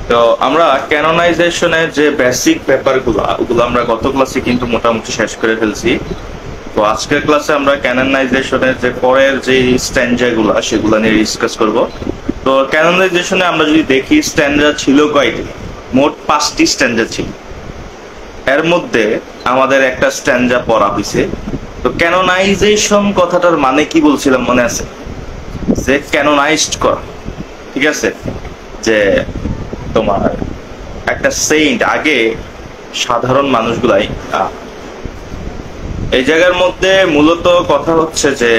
তো আমরা ক্যানোনাইজেশনের যে বেসিক ব্যাপারগুলো ওগুলো আমরা গত ক্লাসে কিন্তু মোটামুটি শেষ করে ফেলছি। তো আজকের ক্লাসে আমরা ক্যানোনাইজেশনের যে পরের যে স্ট্যান্ডা গুলা সেগুলো নিয়ে ডিসকাস করব। তো ক্যানোনাইজেশনে আমরা যদি দেখি স্ট্যান্ডা ছিল কয়টি, মোট 5টি স্ট্যান্ডা ছিল। এর মধ্যে আমাদের একটা স্ট্যান্ডা পড়া হয়েছে। তো ক্যানোনাইজেশন কথাটার মানে কি বলছিলাম মনে আছে? যে ক্যানোনাইজড করা, ঠিক আছে? যে তোমার একটা সেইন্ট, আগে সাধারণ মানুষগুলাই এই জায়গার মধ্যে মূলত কথা হচ্ছে যে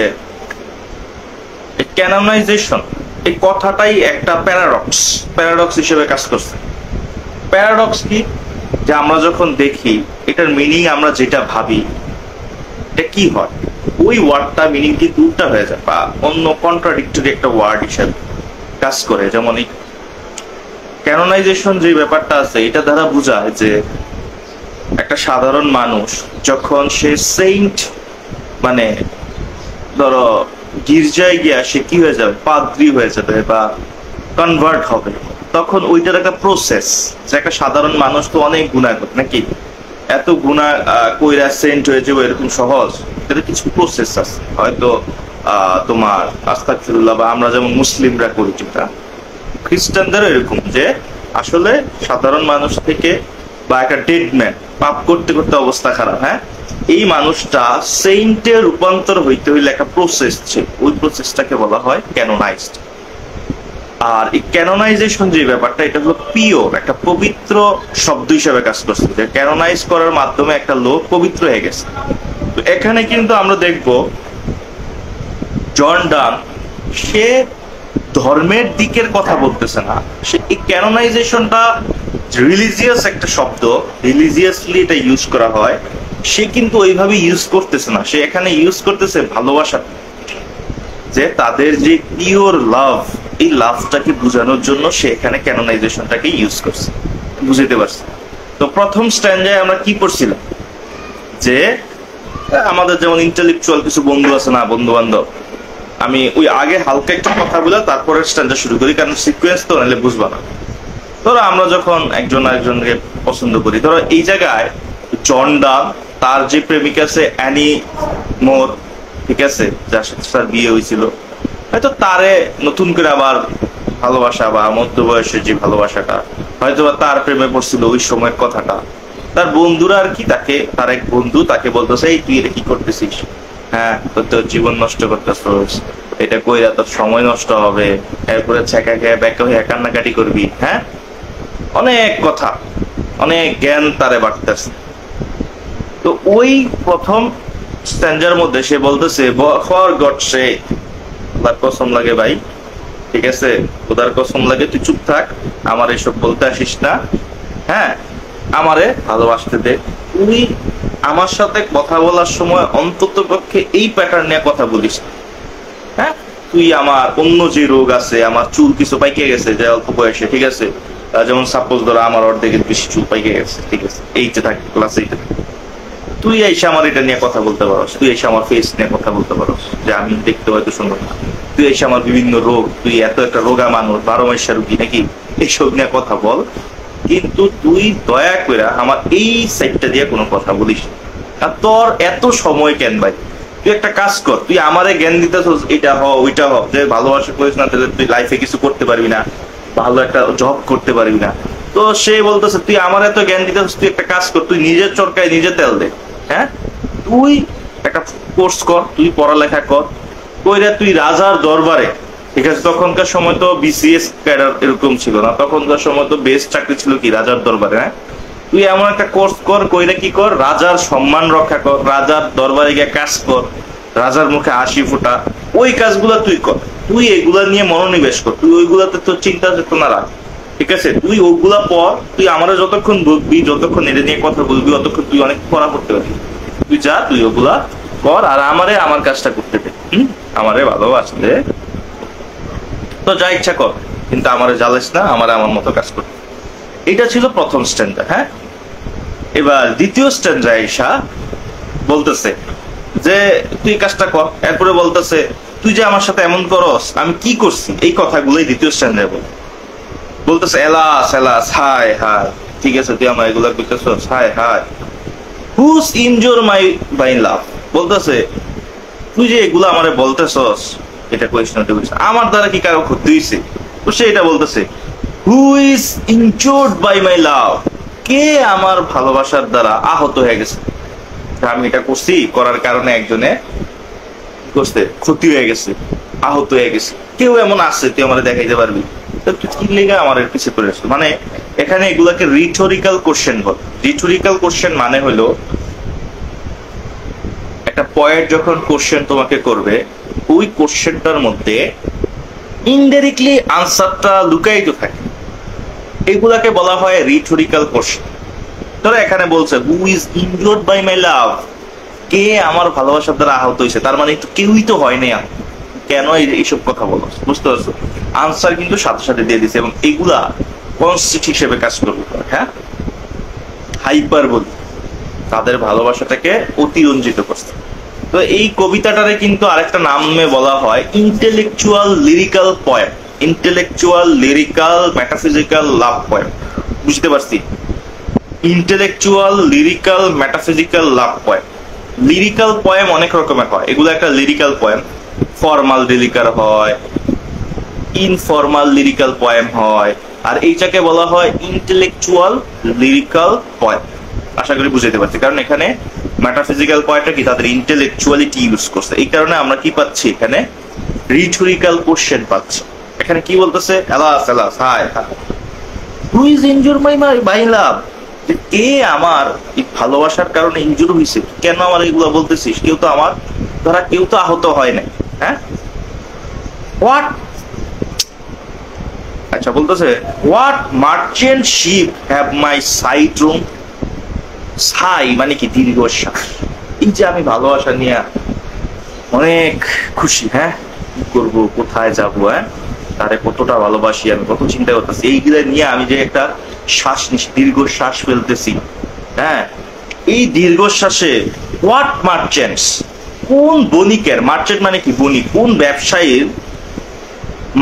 ক্যানোনাইজেশন এই কথাটাই একটা প্যারাডক্স হিসেবে কাজ করছে। প্যারাডক্স কি? যে আমরা যখন দেখি এটার মিনিং আমরা যেটা ভাবি এটা কি হয়, ওই ওয়ার্ডটা মিনিং কিন্তু উল্টা হয়ে যায় বা অন্য কন্ট্রাডিক্টরি একটা ওয়ার্ড হিসেবে কাজ করে। যেমন এই ক্যানোনাইজেশন যে ব্যাপারটা আছে এটা দ্বারা বোঝায় যে একটা সাধারণ মানুষ যখন সে সেইন্ট, মানে ধরো গির্জায় গিয়া সে কি হয়ে যাবে, পাদ্রী হয়ে যাবে বা কনভার্ট হবে, তখন ওইটার একটা প্রসেস। যে একটা সাধারণ মানুষ তো অনেক গুনাহ করে নাকি, এত গুনাহ কইরা সেন্ট হয়ে যাবে এরকম সহজ? এটা কিছু প্রসেস আছে। হয়তো তোমার আস্তাগফিরুল্লাহ বা আমরা যেমন মুসলিমরা করি, যেটা খ্রিস্টানদের এরকম যে আসলে সাধারণ মানুষ থেকে বা একটা ডেড ম্যান পাপ করতে করতে অবস্থা খারাপ, হ্যাঁ, এই মানুষটা সেইন্টে রূপান্তর হইতে হইলে একটা প্রসেস ছিল, ওই প্রসেসটাকে বলা হয় ক্যানোনাইজড। আর এই ক্যানোনাইজেশন যে ব্যাপারটা এটা হলো পিওর একটা পবিত্র শব্দ হিসেবে কাজ করছে, যে ক্যানোনাইজ করার মাধ্যমে একটা লোক পবিত্র হয়ে গেছে। তো এখানে কিন্তু আমরা দেখব জন ডান সে ধর্মের দিকের কথা বলতেছে না, সে এই ক্যানোনাইজেশনটা রিলিজিয়াস একটা শব্দ, রিলিজিয়াসলি এটা ইউজ করা হয়, সে কিন্তু ওইভাবে ইউজ করতেছে না। সে এখানে ইউজ করতেছে ভালোবাসা, যে তাদের যে পিওর লাভ, এই লাভটাকে বোঝানোর জন্য সে এখানে ক্যানোনাইজেশনটাকে ইউজ করছে। বুঝতে পারছি? তো প্রথম স্ট্যান্ডায় আমরা কি করছিলাম, যে আমাদের যেমন ইন্টেলেকচুয়াল কিছু বন্ধু আছে না, বন্ধু বান্ধব, আমি ওই আগে হালকা একটা কথা বলে তারপরে স্ট্যান্ডা শুরু করি, কারণ সিকোয়েন্স তো নাহলে বুঝবা না। ধরো আমরা যখন একজন আরেকজনকে পছন্দ করি, ধরো এই জায়গায় জন ডান তার যে প্রেমিকা আছে অ্যানি মোর, ঠিক আছে, যার সাথে তার বিয়ে হয়েছিল, হয়তো তারে নতুন করে আবার ভালোবাসা বা মধ্য বয়সের যে ভালোবাসাটা, হয়তো বা তার প্রেমে পড়ছিল ওই সময়ের কথাটা। তার বন্ধুরা আর কি, তাকে তার এক বন্ধু তাকে বলতেছে, এই তুই এটা কি করতেছিস, হ্যাঁ তোর জীবন নষ্ট করতেছিস, এটা কইরা তোর সময় নষ্ট হবে, এরপরে ছেঁকা খেয়ে ব্যাকা হয়ে কান্নাকাটি করবি, হ্যাঁ, অনেক কথা, অনেক জ্ঞান তারে বাড়তেছে। তো ওই প্রথম স্ট্যান্ডার মধ্যে সে বলতেছে, ফর গড সেক, খোদার কসম লাগে ভাই, ঠিক আছে, খোদার কসম লাগে তুই চুপ থাক, আমার এসব বলতে আসিস না, হ্যাঁ, আমারে ভালোবাসতে দে। তুই আমার সাথে কথা বলার সময় অন্তত পক্ষে এই প্যাটার্ন নিয়ে কথা বলিস, হ্যাঁ, তুই আমার অন্য যে রোগ আছে, আমার চুল কিছু পাইকে গেছে যে অল্প বয়সে, ঠিক আছে, যেমন সাপোজ ধরো আমার অর্ধেকের বেশি চুল পাইকে গেছে, ঠিক আছে, এইটা থাকে ক্লাস এইটা, তুই এসে আমার এটা নিয়ে কথা বলতে পারোস, তুই এসে আমার ফেস নিয়ে কথা বলতে পারোস, যে আমি দেখতে হয়তো সুন্দর না, তুই এসে আমার বিভিন্ন রোগ, তুই এত একটা রোগা মানুষ, 12 মাসের রোগী নাকি, এইসব নিয়ে কথা বল, কিন্তু তুই দয়া করে আমার এই সাইডটা দিয়ে কোনো কথা বলিস। আর তোর এত সময় কেন ভাই, তুই একটা কাজ কর, তুই আমারে জ্ঞান দিতেছস এটা হ ওইটা হ, যে ভালোবাসা করিস না তাহলে তুই লাইফে কিছু করতে পারবি না, ভালো একটা জব করতে পারবি না। তো সে বলতেছে, তুই আমার এত জ্ঞান দিতেছস, তুই একটা কাজ কর, তুই নিজের চরকায় নিজে তেল দে, হ্যাঁ, তুই একটা কোর্স কর, তুই পড়ালেখা কর, কইরা তুই রাজার দরবারে, ঠিক আছে, তখনকার সময় তো বিসিএস ক্যাডার এরকম ছিল না, তখনকার সময় তো বেস্ট চাকরি ছিল কি রাজার দরবারে, হ্যাঁ, তুই এমন একটা কোর্স কর, কইরা কি কর, রাজার সম্মান রক্ষা কর, রাজার দরবারে গিয়ে কাজ কর, রাজার মুখে হাসি ফোটা, ওই কাজগুলা তুই কর, তুই এগুলা নিয়ে মনোনিবেশ কর, তুই ওইগুলাতে তোর চিন্তা চেতনা রাখ, ঠিক আছে, তুই ওগুলা পর, তুই আমারে যতক্ষণ বলবি, যতক্ষণ এটা নিয়ে কথা বলবি, অতক্ষণ তুই অনেক পড়া করতে পারবি, তুই যা, তুই ওগুলা কর, আর আমারে আমার কাজটা করতে দে, আমারে ভালোবাসতে তো যা ইচ্ছা কর, কিন্তু আমারে জ্বালিস না, আমারে আমার মতো কাজ করতে। এটা ছিল প্রথম স্ট্যান্ডার, হ্যাঁ। এবার দ্বিতীয় স্ট্যান্ডার এসা বলতেছে যে তুই কাজটা কর, এরপরে বলতেছে তুই যে আমার সাথে এমন করস, আমি কি করছি, এই কথাগুলোই দ্বিতীয় স্ট্যান্ডার্ড বল। বলতেছে এলাস এলাস হাই হাই, ঠিক আছে তুই আমার এগুলা কইতেছস, হাই হাই। Who's injure my by love, বলতেছে তুই যে এগুলা আমারে বলতেছস, এটা কোয়েশ্চনটা বলছে আমার দ্বারা কি কারো ক্ষতি হইছে, তো সে এটা বলতেছে who is injured by my love, কে আমার ভালোবাসার দ্বারা আহত হয়ে গেছে। আমি এটা করছি, করার কারণে একজনে করতে ক্ষতি হয়ে গেছে, আহত হয়ে গেছে, কেউ এমন আছে তুই আমার দেখাইতে পারবি, কি লেগে আমার পিছিয়ে পড়ে আসলো। মানে এখানে এগুলাকে রিটোরিক্যাল কোশ্চেন বল। রিটোরিক্যাল কোশ্চেন মানে হলো একটা পয়েন্ট যখন কোশ্চেন তোমাকে করবে, ওই কোশ্চেনটার মধ্যে ইনডাইরেক্টলি আনসারটা লুকায়িত থাকে, এগুলাকে বলা হয় রিটোরিক্যাল কোশ্চেন। ধরো এখানে বলছে who is injured by my love, কে আমার ভালোবাসার দ্বারা আহত হয়েছে, তার মানে কেউই তো হয় নাই, কেন এইসব কথা বলো, বুঝতে পারছো? আনসার কিন্তু সাথে সাথে দিয়ে দিছে, এবং এগুলা কনসেপ্ট হিসেবে কাজ করবে। হ্যাঁ, হাইপার বলি তাদের ভালোবাসাটাকে অতিরঞ্জিত করছে। তো এই কবিতাটারে কিন্তু আরেকটা নামে বলা হয় intellectual lyrical poem, intellectual lyrical metaphysical love poem. বুঝতে পারছি? Intellectual lyrical metaphysical love poem. Lyrical poem অনেক রকমের হয়, এগুলো একটা লিরিক্যাল পয়েম, ফর্মাল লিরিক্যাল হয়, ইনফর্মাল লিরিক্যাল পয়েম হয়, আর এইটাকে বলা হয় ইন্টেলেকচুয়াল লিরিক্যাল পয়েম। আশা করি বুঝাইতে পারছি, কারণ এখানে মেটাফিজিক্যাল পয়েন্টটা কি তাদের ইন্টেলেকচুয়ালিটি ইউজ করছে, এই কারণে আমরা কি পাচ্ছি এখানে রিটোরিক্যাল কোশ্চেন পাচ্ছি। এখানে কি বলতেছে এলাস এলাস হাই হাই, who is injure my love, কে আমার এই ভালোবাসার কারণে ইনজুর হয়েছে, কেন আমার এগুলো বলতেছিস, কেউ তো আমার ধরা কেউ তো আহত হয় নাই। হ্যাঁ, হোয়াট, আচ্ছা বলতেছে what merchant ship have my side room, sigh মানে কি দীর্ঘশ্বাস। এই যে আমি ভালোবাসা নিয়ে অনেক খুশি, হ্যাঁ কি করবো, কোথায় যাবো, হ্যাঁ তারে কতটা ভালোবাসি, আমি কত চিন্তা করতেছি, এইগুলা নিয়ে আমি যে একটা শ্বাস নিচ্ছি, দীর্ঘশ্বাস ফেলতেছি। হ্যাঁ, এই দীর্ঘশ্বাসে হোয়াট মার্চেন্টস, কোন বণিকের, মার্চেন্ট মানে কি বণিক, কোন ব্যবসায়ীর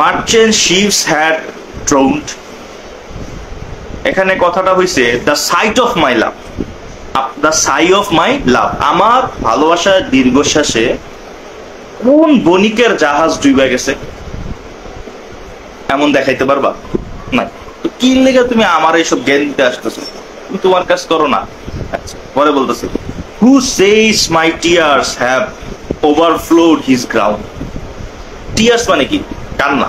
মার্চেন্ট শিপস হ্যাড ড্রাউন্ড, এখানে কথাটা হইছে the sight of my love, the sigh of my love, আমার ভালোবাসার দীর্ঘশ্বাসে কোন বণিকের জাহাজ ডুবে গেছে, এমন দেখাইতে পারবা না। তো কি লেগে তুমি আমার এইসব জ্ঞান দিতে আসতেছো, তুমি তোমার কাজ করো না। আচ্ছা পরে বলতেছে who says my tears have overflowed his ground, tears মানে কি কান্না,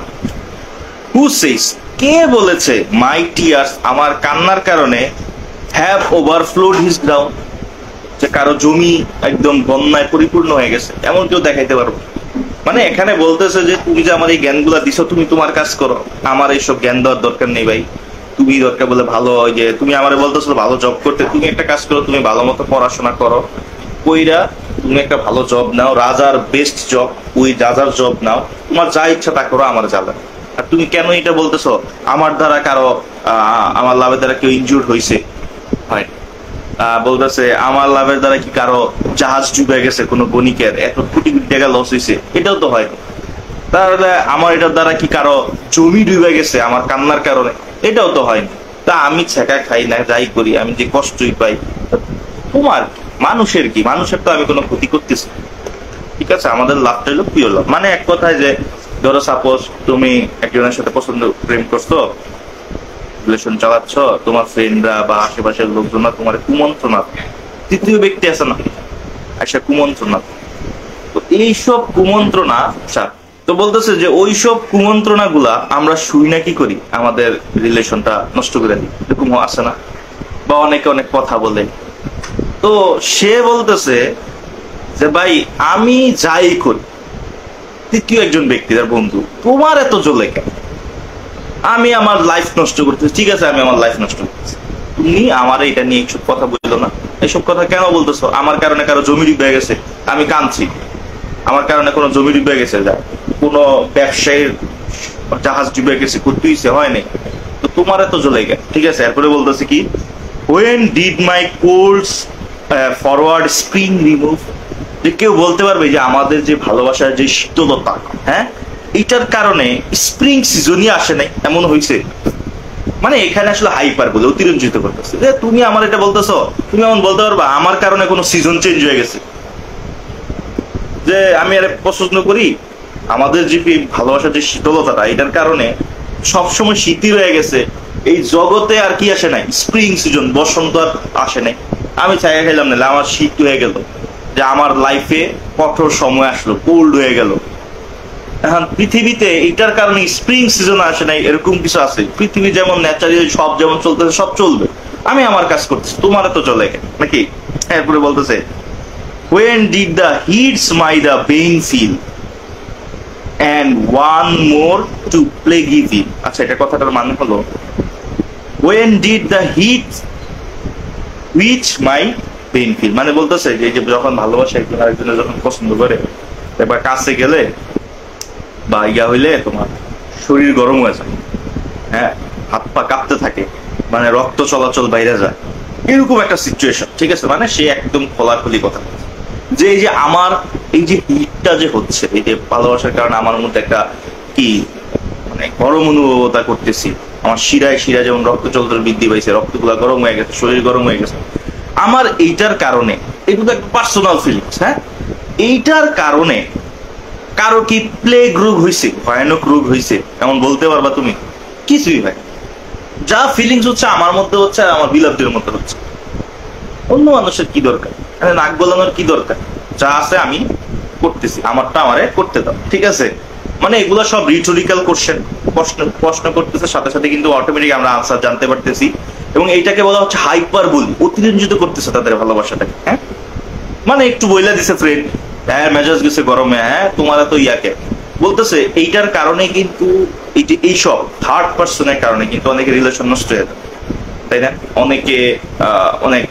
হু সেজ কে বলেছে মাই টিয়ার্স আমার কান্নার কারণে হ্যাভ ওভারফ্লোড হিজ গ্রাউন্ড, যে কারো জমি একদম বন্যায় পরিপূর্ণ হয়ে গেছে, এমন কেউ দেখাইতে পারবো। মানে এখানে বলতেছে যে তুমি যে আমার এই জ্ঞানগুলা দিছো, তুমি তোমার কাজ করো, আমার এইসব জ্ঞান দেওয়ার দরকার নেই ভাই। তুমি দরকার বলে ভালো যে তুমি আমারে বলতেছো ভালো জব করতে, তুমি একটা কাজ করো, তুমি ভালো মতো পড়াশোনা করো, কইরা তুমি একটা ভালো জব নাও, রাজার বেস্ট জব, ওই রাজার জব নাও, তোমার যা ইচ্ছা তা করো, আমার জ্বালা। আর তুমি কেন এটা বলতেছো আমার দ্বারা কারো আমার লাভের দ্বারা কেউ ইনজুর্ড হয়েছে, হয় বলতেছে আমার লাভের দ্বারা কি কারো জাহাজ ডুবে গেছে, কোনো বণিকের এত কোটি কোটি টাকা লস হয়েছে, এটাও তো হয়। তাহলে আমার এটার দ্বারা কি কারো জমি ডুবে গেছে আমার কান্নার কারণে, এটাও তো হয়নি। তা আমি ছেঁকা খাই না, যাই করি, আমি যে কষ্টই পাই, তোমার মানুষের কি, মানুষের তো আমি কোনো ক্ষতি করতেছি। ঠিক আছে, আমাদের লাভটা হলো প্রিয় লাভ। মানে এক কথায় যে ধরো সাপোজ তুমি একজনের সাথে পছন্দ প্রেম করছো, রিলেশন চালাচ্ছ, তোমার ফ্রেন্ডরা বা আশেপাশের লোকজনরা তোমার কুমন্ত্রণা, তৃতীয় ব্যক্তি আছে না একটা কুমন্ত্রণা, তো এইসব কুমন্ত্রণা, তো বলতেছে যে ওইসব কুমন্ত্রণা গুলা আমরা শুই না কি করি, আমাদের রিলেশনটা নষ্ট করে দিই, এরকম আছে না, বা অনেকে অনেক কথা বলে। তো সে বলতেছে যে ভাই আমি যাই করি, তৃতীয় একজন ব্যক্তি তার বন্ধু, তোমার এত জ্বলে কেন, আমি আমার লাইফ নষ্ট করতেছি, ঠিক আছে আমি আমার লাইফ নষ্ট করতেছি, তুমি আমার এটা নিয়ে এইসব কথা বললো না, এইসব কথা কেন বলতেছো, আমার কারণে কারো জমি ডুবে গেছে, আমি কাঁদছি, আমার কারণে কোনো জমি ডুবে গেছে, যা কোনো ব্যবসায়ীর জাহাজ ডুবে গেছে, করতে হয়েছে, হয় নাই, তো তোমার এত জ্বলে গেল। ঠিক আছে, এরপরে বলতেছে কি when did my course forward spring remove, যে কেউ বলতে পারবে যে আমাদের যে ভালোবাসার যে শীতলতা, হ্যাঁ এটার কারণে স্প্রিং সিজনই আসে নাই, এমন হয়েছে? মানে এখানে আসলে হাইপার বলে অতিরঞ্জিত করতেছে যে তুমি আমার এটা বলতেছো, তুমি এমন বলতে পারবা আমার কারণে কোনো সিজন চেঞ্জ হয়ে গেছে, যে আমি আরে পছন্দ করি আমাদের যে ভালোবাসার যে শীতলতাটা এটার কারণে সবসময় শীতই রয়ে গেছে, এই জগতে আর কি আসে নাই স্প্রিং সিজন, বসন্ত আর আসে নাই, আমি চাইয়া খাইলাম না আমার শীত হয়ে গেল, যে আমার লাইফে কঠোর সময় আসলো, কোল্ড হয়ে গেল। এখন পৃথিবীতে এটার কারণে স্প্রিং সিজন আসে নাই এরকম কিছু আছে? পৃথিবী যেমন ন্যাচারালি সব যেমন চলতেছে সব চলবে, আমি আমার কাজ করতেছি, তোমার তো চলে নাকি? এরপরে বলতেছে when did the heat smite the pain feel and one more to plague it। আচ্ছা, এটা কথাটার মানে হলো when did the heat which my pain feel, মানে বলতেছে যে যখন ভালোবাসা একজন আরেকজনের যখন পছন্দ করে, একবার কাছে গেলে বা ইয়া হইলে তোমার শরীর গরম হয়ে যায়, হ্যাঁ, হাত পা কাঁপতে থাকে, মানে রক্ত চলাচল বাইরে যায়, এরকম একটা সিচুয়েশন। ঠিক আছে, মানে সে একদম খোলাখুলি কথা যে এই যে আমার এই যে হিটটা যে হচ্ছে, এই যে ভালোবাসার কারণে আমার মধ্যে একটা কি মানে গরম অনুভবতা করতেছি, আমার শিরায় শিরায় যেমন রক্ত চলাচল বৃদ্ধি পাইছে, রক্তগুলা গরম হয়ে গেছে, শরীর গরম হয়ে গেছে, আমার এইটার কারণে, এগুলো একটা পার্সোনাল ফিলিংস, হ্যাঁ, এইটার কারণে কারো কি প্লেগ রোগ হয়েছে, ভয়ানক রোগ হয়েছে এমন বলতে পারবা তুমি? কিছুই ভাই, যা ফিলিংস হচ্ছে আমার মধ্যে হচ্ছে, আমার বিলাপদের মধ্যে হচ্ছে, অন্য মানুষের কি দরকার, নাক গলানোর কি দরকার, যা আছে আমি করতেছি, আমারটা আমারে করতে দাও। ঠিক আছে, মানে এগুলো সব রিটোরিক্যাল কোশ্চেন, প্রশ্ন করতেছে, সাথে সাথে কিন্তু অটোমেটিক আমরা আনসার জানতে পারতেছি, এবং এইটাকে বলা হচ্ছে হাইপার বলি, অতিরঞ্জিত করতেছে তাদের ভালোবাসাটাকে। হ্যাঁ, মানে একটু বইলা দিছে ফ্রেন্ড, হ্যাঁ মেজাজ গেছে গরমে, হ্যাঁ তোমার তো ইয়াকে বলতেছে, এইটার কারণে কিন্তু এইসব থার্ড পার্সনের কারণে কিন্তু অনেকে রিলেশন নষ্ট হয়ে যায়, তাই না? অনেকে অনেক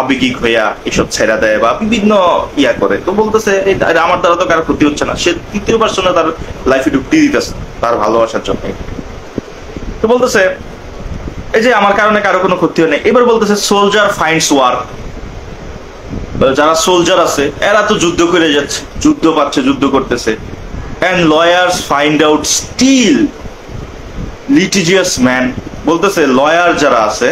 আবেগিক হইয়া এসব ছেড়া দেয় বা বিভিন্ন ইয়া করে, তো বলতেছে আমার দ্বারা তো কারো ক্ষতি হচ্ছে না, সে তৃতীয় পার্সনে তার লাইফে ঢুকতে দিতেছে তার ভালোবাসার জন্য। তো বলতেছে এই যে আমার কারণে কারো কোনো ক্ষতি হয় না। এবার বলতেছে সোলজার ফাইন্ডস ওয়ার, যারা সোলজার আছে এরা তো যুদ্ধ করে যাচ্ছে, যুদ্ধ পাচ্ছে, যুদ্ধ করতেছে, and lawyers find out still litigious man, বলতেছে লয়ার যারা আছে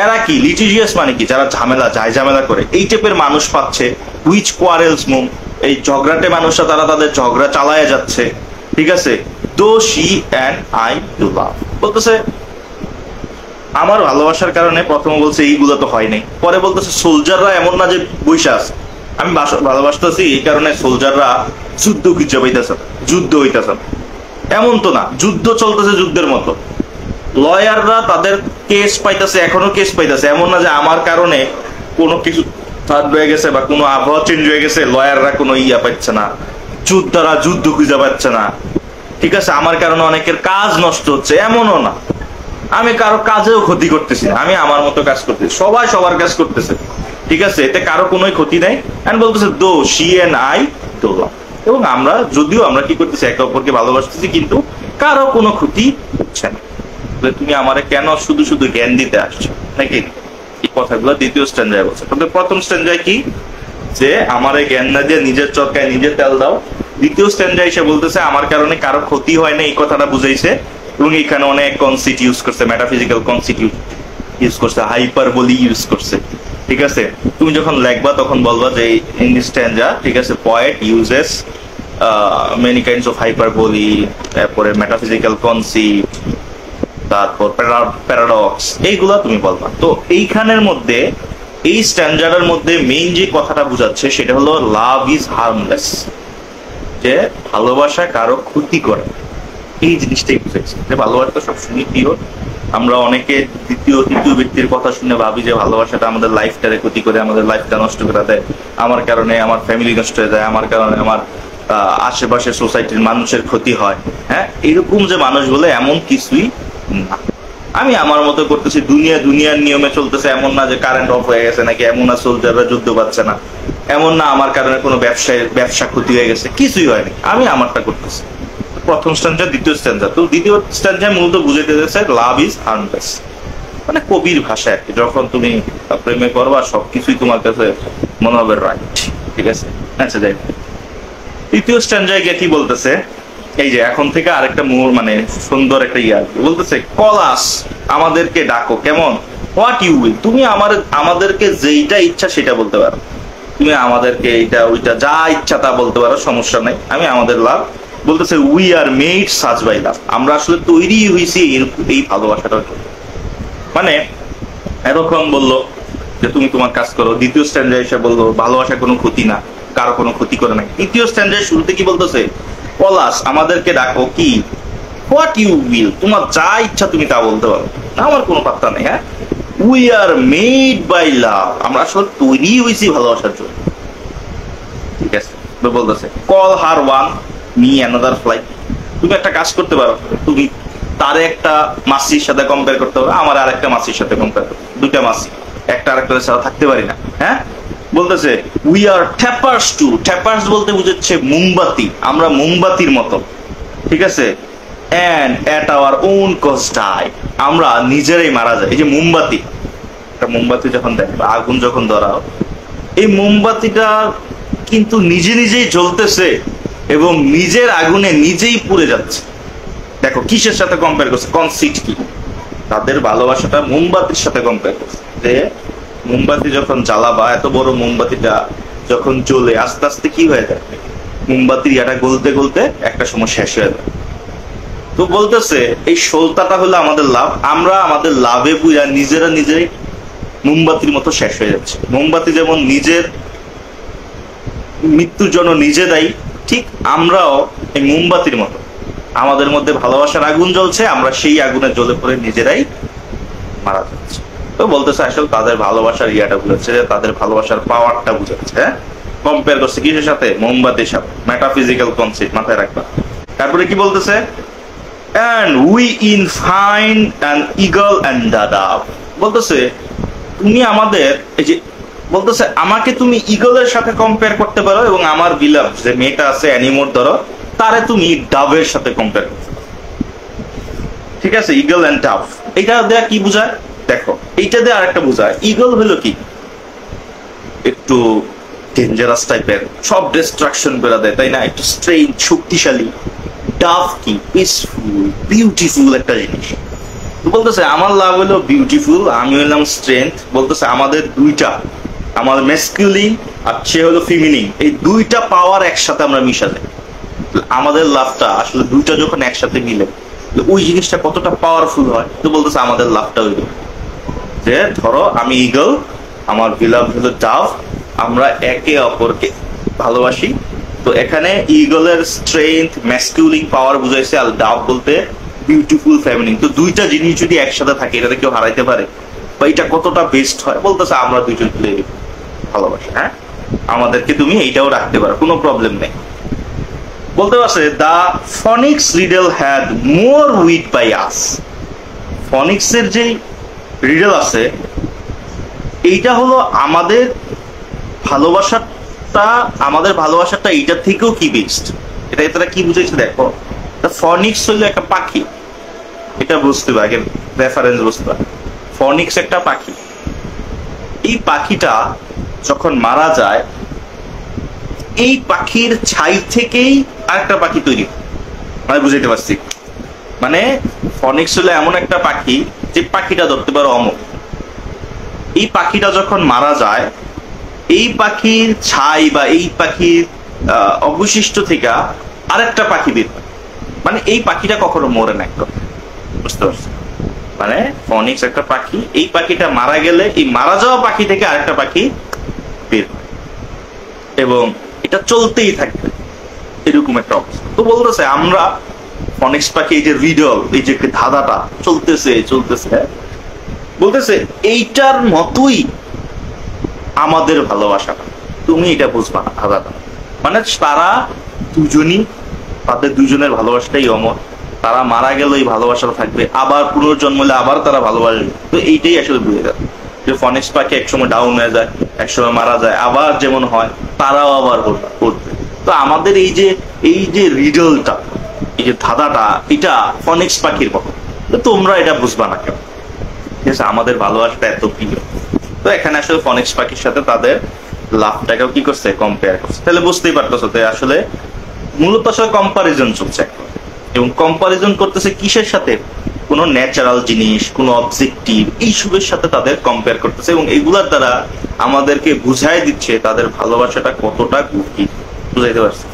এরা কি লিটিজিয়াস মানে কি, যারা ঝামেলা ঝামেলা করে, এই টাইপের মানুষ পাচ্ছে, হুইচ কোয়ারেলস মুম, এই ঝগড়াটে মানুষরা তারা তাদের ঝগড়া চালায় যাচ্ছে। ঠিক আছে, though she and I do লাভ, বলতেছে আমার ভালোবাসার কারণে, প্রথমে বলছে এইগুলো তো হয় নাই, পরে বলতেছে সোলজাররা এমন না যে বৈশা আছে, আমি ভালোবাসতেছি এই কারণে সোলজাররা যুদ্ধ খুঁজে পাইতেছে, যুদ্ধ হইতেছে, এমন তো না, যুদ্ধ চলতেছে যুদ্ধের মতো, লয়াররা তাদের কেস পাইতেছে, এখনো কেস পাইতেছে, এমন না যে আমার কারণে কোনো কিছু থার্ড হয়ে গেছে বা কোনো আবহাওয়া চেঞ্জ হয়ে গেছে, লয়াররা কোনো ইয়া পাচ্ছে না, যোদ্ধারা যুদ্ধ খুঁজে পাচ্ছে না। ঠিক আছে, আমার কারণে অনেকের কাজ নষ্ট হচ্ছে, এমনও না, আমি কারো কাজেও ক্ষতি করতেছি না, আমি আমার মতো কাজ করতেছি, সবাই সবার কাজ করতেছে। ঠিক আছে, এতে কারো কোনো ক্ষতি নাই, এন্ড বলতেছে though she and I do love, এবং আমরা যদিও আমরা কি করতেছি একে অপরকে ভালোবাসতেছি, কিন্তু কারো কোনো ক্ষতি হচ্ছে না। তুমি আমারে কেন শুধু শুধু জ্ঞান দিতে আসছো নাকি, এই কথাগুলো দ্বিতীয় স্ট্যান্ডায় বলছে। তবে প্রথম স্ট্যান্ডায় কি, যে আমারে জ্ঞান না দিয়ে নিজের চরকায় নিজে তেল দাও। দ্বিতীয় স্ট্যান্ডায় এসে বলতেছে আমার কারণে কারো ক্ষতি হয় না, এই কথাটা বুঝাইছে, এবং এখানে অনেক কনসিট ইউজ করছে, মেটাফিজিক্যাল কনসিট ইউজ করছে, হাইপারবোলি ইউজ করছে। ঠিক আছে, তুমি যখন লেখবা তখন বলবা যে ইন দিস স্ট্যান্ডা, ঠিক আছে, poet uses many kinds of hyperbole, তারপরে মেটাফিজিক্যাল কনসিট, তারপর প্যারাডক্স, এইগুলা তুমি বলবা। তো এইখানের মধ্যে এই স্ট্যান্ডার্ডের মধ্যে মেইন যে কথাটা বুঝাচ্ছে সেটা হলো লাভ ইজ হার্মলেস, যে ভালোবাসা কারো ক্ষতি করে, এই জিনিসটাই বুঝাইছে, যে ভালোবাসা তো সবসময় পিওর। আমরা অনেকে দ্বিতীয় তৃতীয় ব্যক্তির কথা শুনে ভাবি যে ভালোবাসাটা আমাদের লাইফটারে ক্ষতি করে, আমাদের লাইফটা নষ্ট করে দেয়, আমার কারণে আমার ফ্যামিলি নষ্ট হয়ে যায়, আমার কারণে আমার আশেপাশের সোসাইটির মানুষের ক্ষতি হয়। হ্যাঁ, এরকম যে মানুষ বলে এমন কিছুই না, আমি আমার মতো করতেছি, দুনিয়ার নিয়মে চলতেছে, এমন না যে কারেন্ট অফ হয়ে গেছে নাকি, এমন না সোলজাররা যুদ্ধ পাচ্ছে না, এমন না আমার কারণে কোনো ব্যবসা ক্ষতি হয়ে গেছে, কিছুই হয়নি, আমি আমারটা করতেছি। প্রথম স্ট্যান্ডার, দ্বিতীয় স্ট্যান্ডার। তো দ্বিতীয় স্ট্যান্ডার মূলত বুঝাইতে যাচ্ছে লাভ ইজ হার্মলেস, মানে কবির ভাষায় আর কি, যখন তুমি প্রেমে করবা সবকিছুই তোমার কাছে মনে হবে রাইট। ঠিক আছে, আচ্ছা যাই, তৃতীয় স্ট্যান্ডায় গিয়ে কি বলতেছে, এই যে এখন থেকে আরেকটা মানে সুন্দর একটা ইয়া বলতেছে, কলাস আমাদেরকে ডাকো, কেমন, হোয়াট ইউ উইল, তুমি আমাদেরকে যেইটা ইচ্ছা সেটা বলতে পারো, তুমি আমাদেরকে এইটা ওইটা যা ইচ্ছা তা বলতে পারো, সমস্যা নাই, আমি আমাদের লাভ। বলতেছে we are made such by লাভ, আমরা আসলে তৈরি হয়েছি এই ভালোবাসাটার জন্য। মানে এতক্ষণ বললো যে তুমি তোমার কাজ করো, দ্বিতীয় স্ট্যান্ডার্ড এসে বললো ভালোবাসা কোনো ক্ষতি না, কারো কোনো ক্ষতি করে নাই। তৃতীয় স্ট্যান্ডার্ড শুরুতে কি বলতেছে, পলাশ আমাদেরকে ডাকো কি, হোয়াট ইউ উইল, তোমার যা ইচ্ছা তুমি তা বলতে পারো, আমার কোনো পাত্তা নেই। হ্যাঁ, উই আর মেড বাই লাভ, আমরা আসলে তৈরি হয়েছি ভালোবাসার জন্য। ঠিক আছে, বলতেছে call her one me another fly, তুমি একটা কাজ করতে পারো, তুমি তারে একটা মাসির সাথে কম্পেয়ার করতে হবে, আমার আর একটা মাসির সাথে কম্পেয়ার করতে, দুইটা মাসি, একটা আরেকটার সাথে থাকতে পারি না। হ্যাঁ, বলতেছে উই আর ট্যাপার্স টু, ট্যাপার্স বলতে বুঝাচ্ছে মোমবাতি, আমরা মোমবাতির মতো। ঠিক আছে, and at our own cost die, আমরা নিজেরাই মারা যাই। এই যে মোমবাতি, একটা মোমবাতি যখন দেখবে, আগুন যখন ধরাও, এই মোমবাতিটা কিন্তু নিজে নিজেই জ্বলতেছে এবং নিজের আগুনে নিজেই পুড়ে যাচ্ছে। দেখো কিসের সাথে কম্পেয়ার করছে, কনসিট কি, তাদের ভালোবাসাটা মোমবাতির সাথে কম্পেয়ার করছে, যে মোমবাতি যখন জ্বালাবা, এত বড় মোমবাতিটা যখন জ্বলে আস্তে আস্তে কি হয়ে যায়, মোমবাতির ইয়াটা গলতে গলতে একটা সময় শেষ হয়ে যায়। তো বলতেছে এই সলতাটা হলো আমাদের লাভ, আমরা আমাদের লাভে পুরা নিজেরা নিজেরাই মোমবাতির মতো শেষ হয়ে যাচ্ছে। মোমবাতি যেমন নিজের মৃত্যুর জন্য নিজে দায়ী, ঠিক আমরাও এই মোমবাতির মতো, আমাদের মধ্যে ভালোবাসার আগুন জ্বলছে, আমরা সেই আগুনে জ্বলে পড়ে নিজেরাই মারা যাচ্ছে। তো বলতেছে আসলে তাদের ভালোবাসার ইয়াটা বুঝাচ্ছে, তাদের ভালোবাসার পাওয়ারটা বুঝাচ্ছে। হ্যাঁ, কম্পেয়ার করছে কিসের সাথে, মোমবাতির সাথে, মেটাফিজিক্যাল কনসেপ্ট মাথায় রাখবা। তারপরে কি বলতেছে, and we in find an eagle and the dove, বলতেছে তুমি আমাদের, এই যে বলতেছে আমাকে তুমি ইগলের সাথে কম্পেয়ার করতে পারো, এবং আমার বিলাভ যে মেয়েটা আছে অ্যানিমোর ধরো, তারে তুমি ডাবের সাথে কম্পেয়ার করতে পারো। ঠিক আছে, ইগল এন্ড ডাব, এটা দেয়া কি বোঝায়, দেখো এইটা দিয়ে আরেকটা বোঝায়, ইগল হলো কি একটু ডেঞ্জারাস টাইপের, সব ডিস্ট্রাকশন করে দেয়, তাই না, একটু স্ট্রেঞ্জ, শক্তিশালী। ডাব কি পিসফুল, বিউটিফুল একটা জিনিস। বলতেছে আমার লাভ হলো বিউটিফুল, আমি হইলাম স্ট্রেংথ। বলতেছে আমাদের দুইটা, আমার ম্যাসকুলিন আর সে হলো ফিমিনিন, এই দুইটা পাওয়ার একসাথে আমরা মিশা যাই। আমাদের লাভটা আসলে দুইটা যখন একসাথে মিলে ওই জিনিসটা কতটা পাওয়ারফুল হয়। তো বলতেছে আমাদের লাভটা হইল যে ধরো আমি ইগল, আমার বিলাভ হলো ডাভ, আমরা একে অপরকে ভালোবাসি। তো এখানে ইগলের স্ট্রেংথ ম্যাসকুলিন পাওয়ার বুঝাইছে, আর ডাভ বলতে বিউটিফুল ফেমিনিন। তো দুইটা জিনিস যদি একসাথে থাকে, এটাতে কেউ হারাইতে পারে, বা এটা কতটা বেস্ট হয়। বলতেছে আমরা দুইজন ভালোবাসি, হ্যাঁ, আমাদেরকে তুমি এইটাও রাখতে পারো, কোনো প্রবলেম নেই। বলতে পারছে the phoenix riddle had more wit by us, ফনিক্সের যে রিডল আছে এইটা হলো আমাদের ভালোবাসাটা এইটার থেকেও কি বেস্ট। এটা কি বুঝাইছে দেখো, ফনিক্স হলো একটা পাখি, এটা বুঝতে হবে, আগে রেফারেন্স বুঝতে হবে। ফনিক্স একটা পাখি, এই পাখিটা যখন মারা যায়, এই পাখির ছাই থেকেই আরেকটা পাখি তৈরি, মানে বুঝাইতে পারছি, মানে ফনিক্স হলো এমন একটা পাখি যে পাখিটা ধরতে পারো অমর। এই পাখিটা যখন মারা যায়, এই পাখির ছাই বা এই পাখির অবশিষ্ট থেকে আরেকটা পাখি বের হয়, মানে এই পাখিটা কখনো মরে না, বুঝতে পারছি। মানে ফনিক্স একটা পাখি, এই পাখিটা মারা গেলে এই মারা যাওয়া পাখি থেকে আরেকটা পাখি বের হয়, এবং এটা চলতেই থাকবে, এরকম একটা অবস্থা। তো বলতেছে আমরা ফনিক্স পাখি, এই যে রিডল, এই যে ধাঁধাটা চলতেছে, বলতেছে এইটার মতোই আমাদের ভালোবাসাটা, তুমি এটা বুঝবা না ধাঁধাটা, মানে তারা দুজনই, তাদের দুজনের ভালোবাসাটাই অমর, তারা মারা গেল এই ভালোবাসাটা থাকবে, আবার পুনর্জন্ম হলে আবার তারা ভালোবাসবে। তো এইটাই আসলে বুঝে যায় যে ফনিক্স পাখি একসময় ডাউন হয়ে যায়, একসময় মারা যায়, আবার যেমন হয় তারাও আবার করবে। তো আমাদের এই যে রিডলটা, এই যে ধাঁধাটা, এটা ফনিক্স পাখির মতো, তোমরা এটা বুঝবা না কেন, ঠিক আছে, আমাদের ভালোবাসাটা এত প্রিয়। তো এখানে আসলে ফনিক্স পাখির সাথে তাদের লাভটাকেও কি করছে, কম্পেয়ার করছে। তাহলে বুঝতেই পারতেছো আসলে মূলত আসলে কম্পারিজন চলছে। এবং কম্পারিজন করতেছে কিসের সাথে? কোনো ন্যাচারাল জিনিস, কোনো অবজেক্টিভ, এইসবের সাথে তাদের কম্পেয়ার করতেছে এবং এগুলার দ্বারা আমাদেরকে বুঝাই দিচ্ছে তাদের ভালোবাসাটা কতটা গভীর। বুঝাইতে পারছি?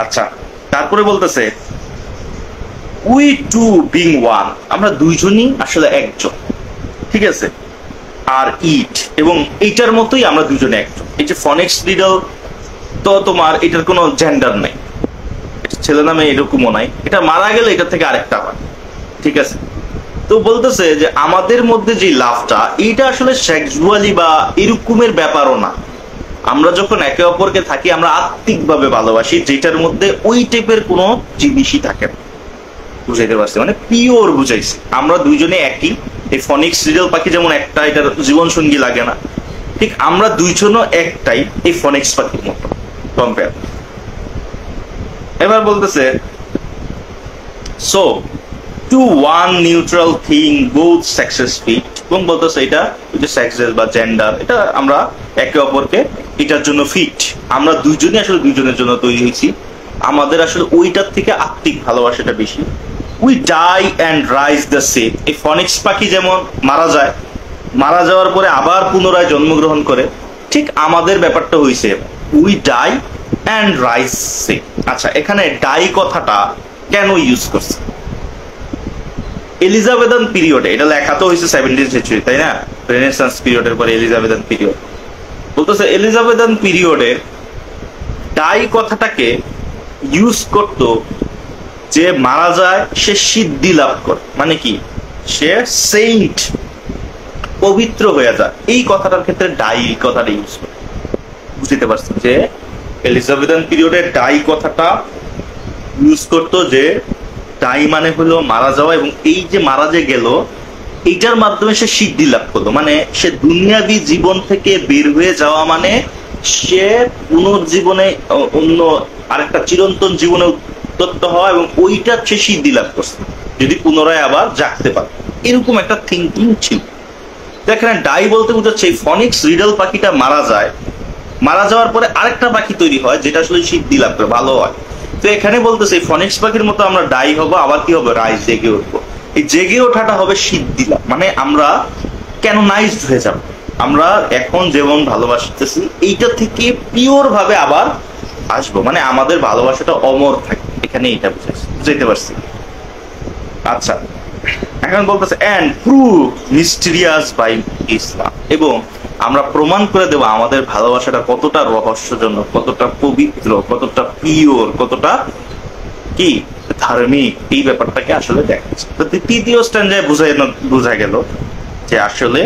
আচ্ছা, তারপরে বলতেছে উই টু বিং ওয়ান, আমরা দুইজনই আসলে একজন, ঠিক আছে? আর ইট, এবং এইটার মতোই আমরা দুজনে একজন। এই যে ফনিক্স রিডল, তো তোমার এটার কোনো জেন্ডার নাই, ছেলে নামে এরকমও নাই, এটা মারা গেলে এটা থেকে আরেকটা হয়, ঠিক আছে? তো বলতেছে যে আমাদের মধ্যে যে লাভটা, এইটা আসলে সেক্সুয়ালি বা এরকমের ব্যাপারও না। আমরা যখন একে অপরকে থাকি আমরা আত্মিকভাবে ভালোবাসি, যেটার মধ্যে ওই টাইপের কোনো জিনিসই থাকে না। বুঝাইতে পারছি? মানে পিওর বুঝাইছি। আমরা দুইজনে একই। এই ফনিক্স রিডল পাখি যেমন একটা, এটার জীবন সঙ্গী লাগে না, ঠিক আমরা দুইজনও একটাই এই ফনিক্স পাখির মতো কম্পেয়ার। এবার বলতেছে so to one neutral thing both sexes fit, এবং বলতেছে এটা যে সেক্সেস বা জেন্ডার, এটা আমরা একে অপরকে এটার জন্য ফিট। আমরা দুইজনই আসলে দুইজনের জন্য তৈরি হয়েছি। আমাদের আসলে ওইটার থেকে আত্মিক ভালোবাসাটা বেশি। We die and rise the same. এই ফনিক্স পাখি যেমন মারা যায়, মারা যাওয়ার পরে আবার পুনরায় জন্মগ্রহণ করে, ঠিক আমাদের ব্যাপারটা হয়েছে we die and rise same. আচ্ছা, এখানে ডাই কথাটা কেন ইউজ করছে? এলিজাবেথান পিরিয়ডে, এটা লেখা তো হয়েছে 17th সেঞ্চুরি, তাই না? রেনেসান্স পিরিয়ডের পরে এলিজাবেথান পিরিয়ড। বলতেছে এলিজাবেথান পিরিয়ডে ডাই কথাটাকে ইউজ করতো যে মারা যায় সে সিদ্ধি লাভ করে, মানে কি সে সেইন্ট, পবিত্র হয়ে যায়, এই কথাটার ক্ষেত্রে ডাই কথাটা ইউজ করে। বুঝতে পারছেন যে এলিজাবেথান পিরিয়ডে ডাই কথাটা ইউজ করতো, যে ডাই মানে হলো মারা যাওয়া, এবং এই যে মারা যে গেল এইটার মাধ্যমে সে সিদ্ধি লাভ করলো, মানে সে দুনিয়াবী জীবন থেকে বের হয়ে যাওয়া, মানে সে পুনর্জীবনে অন্য আরেকটা চিরন্তন জীবনে উত্তপ্ত হওয়া, এবং ওইটা সে সিদ্ধি লাভ করছে যদি পুনরায় আবার জাগতে পারে, এরকম একটা থিঙ্কিং ছিল। এখানে ডাই বলতে বোঝাচ্ছে এই ফনিক্স রিডল পাখিটা মারা যায়, মারা যাওয়ার পরে আরেকটা পাখি তৈরি হয় যেটা আসলে সিদ্ধি লাভ করে, ভালো হয়। তো এখানে বলতেছে এই ফনিক্স পাখির মতো আমরা ডাই হবো, আবার কি হবে? রাইজ, জেগে উঠবো। এই জেগে ওঠাটা হবে সিদ্ধি লাভ, মানে আমরা ক্যানোনাইজড হয়ে যাব। আমরা এখন যেমন ভালোবাসতেছি এইটা থেকে পিওর ভাবে আবার আসবো, মানে আমাদের ভালোবাসাটা অমর থাকে। এখানে এটা বুঝাইতে পারছি? আচ্ছা, এখন বলতেছে এন্ড প্রুভ মিস্টিরিয়াস বাই ইসলাম, এবং আমরা প্রমাণ করে দেব আমাদের ভালোবাসাটা কতটা রহস্যজনক, কতটা পবিত্র, কতটা পিওর, কতটা কি ধার্মিক, এই ব্যাপারটাকে আসলে দেখাচ্ছে। তো তৃতীয় স্ট্যান্ডায় বোঝা গেল যে আসলে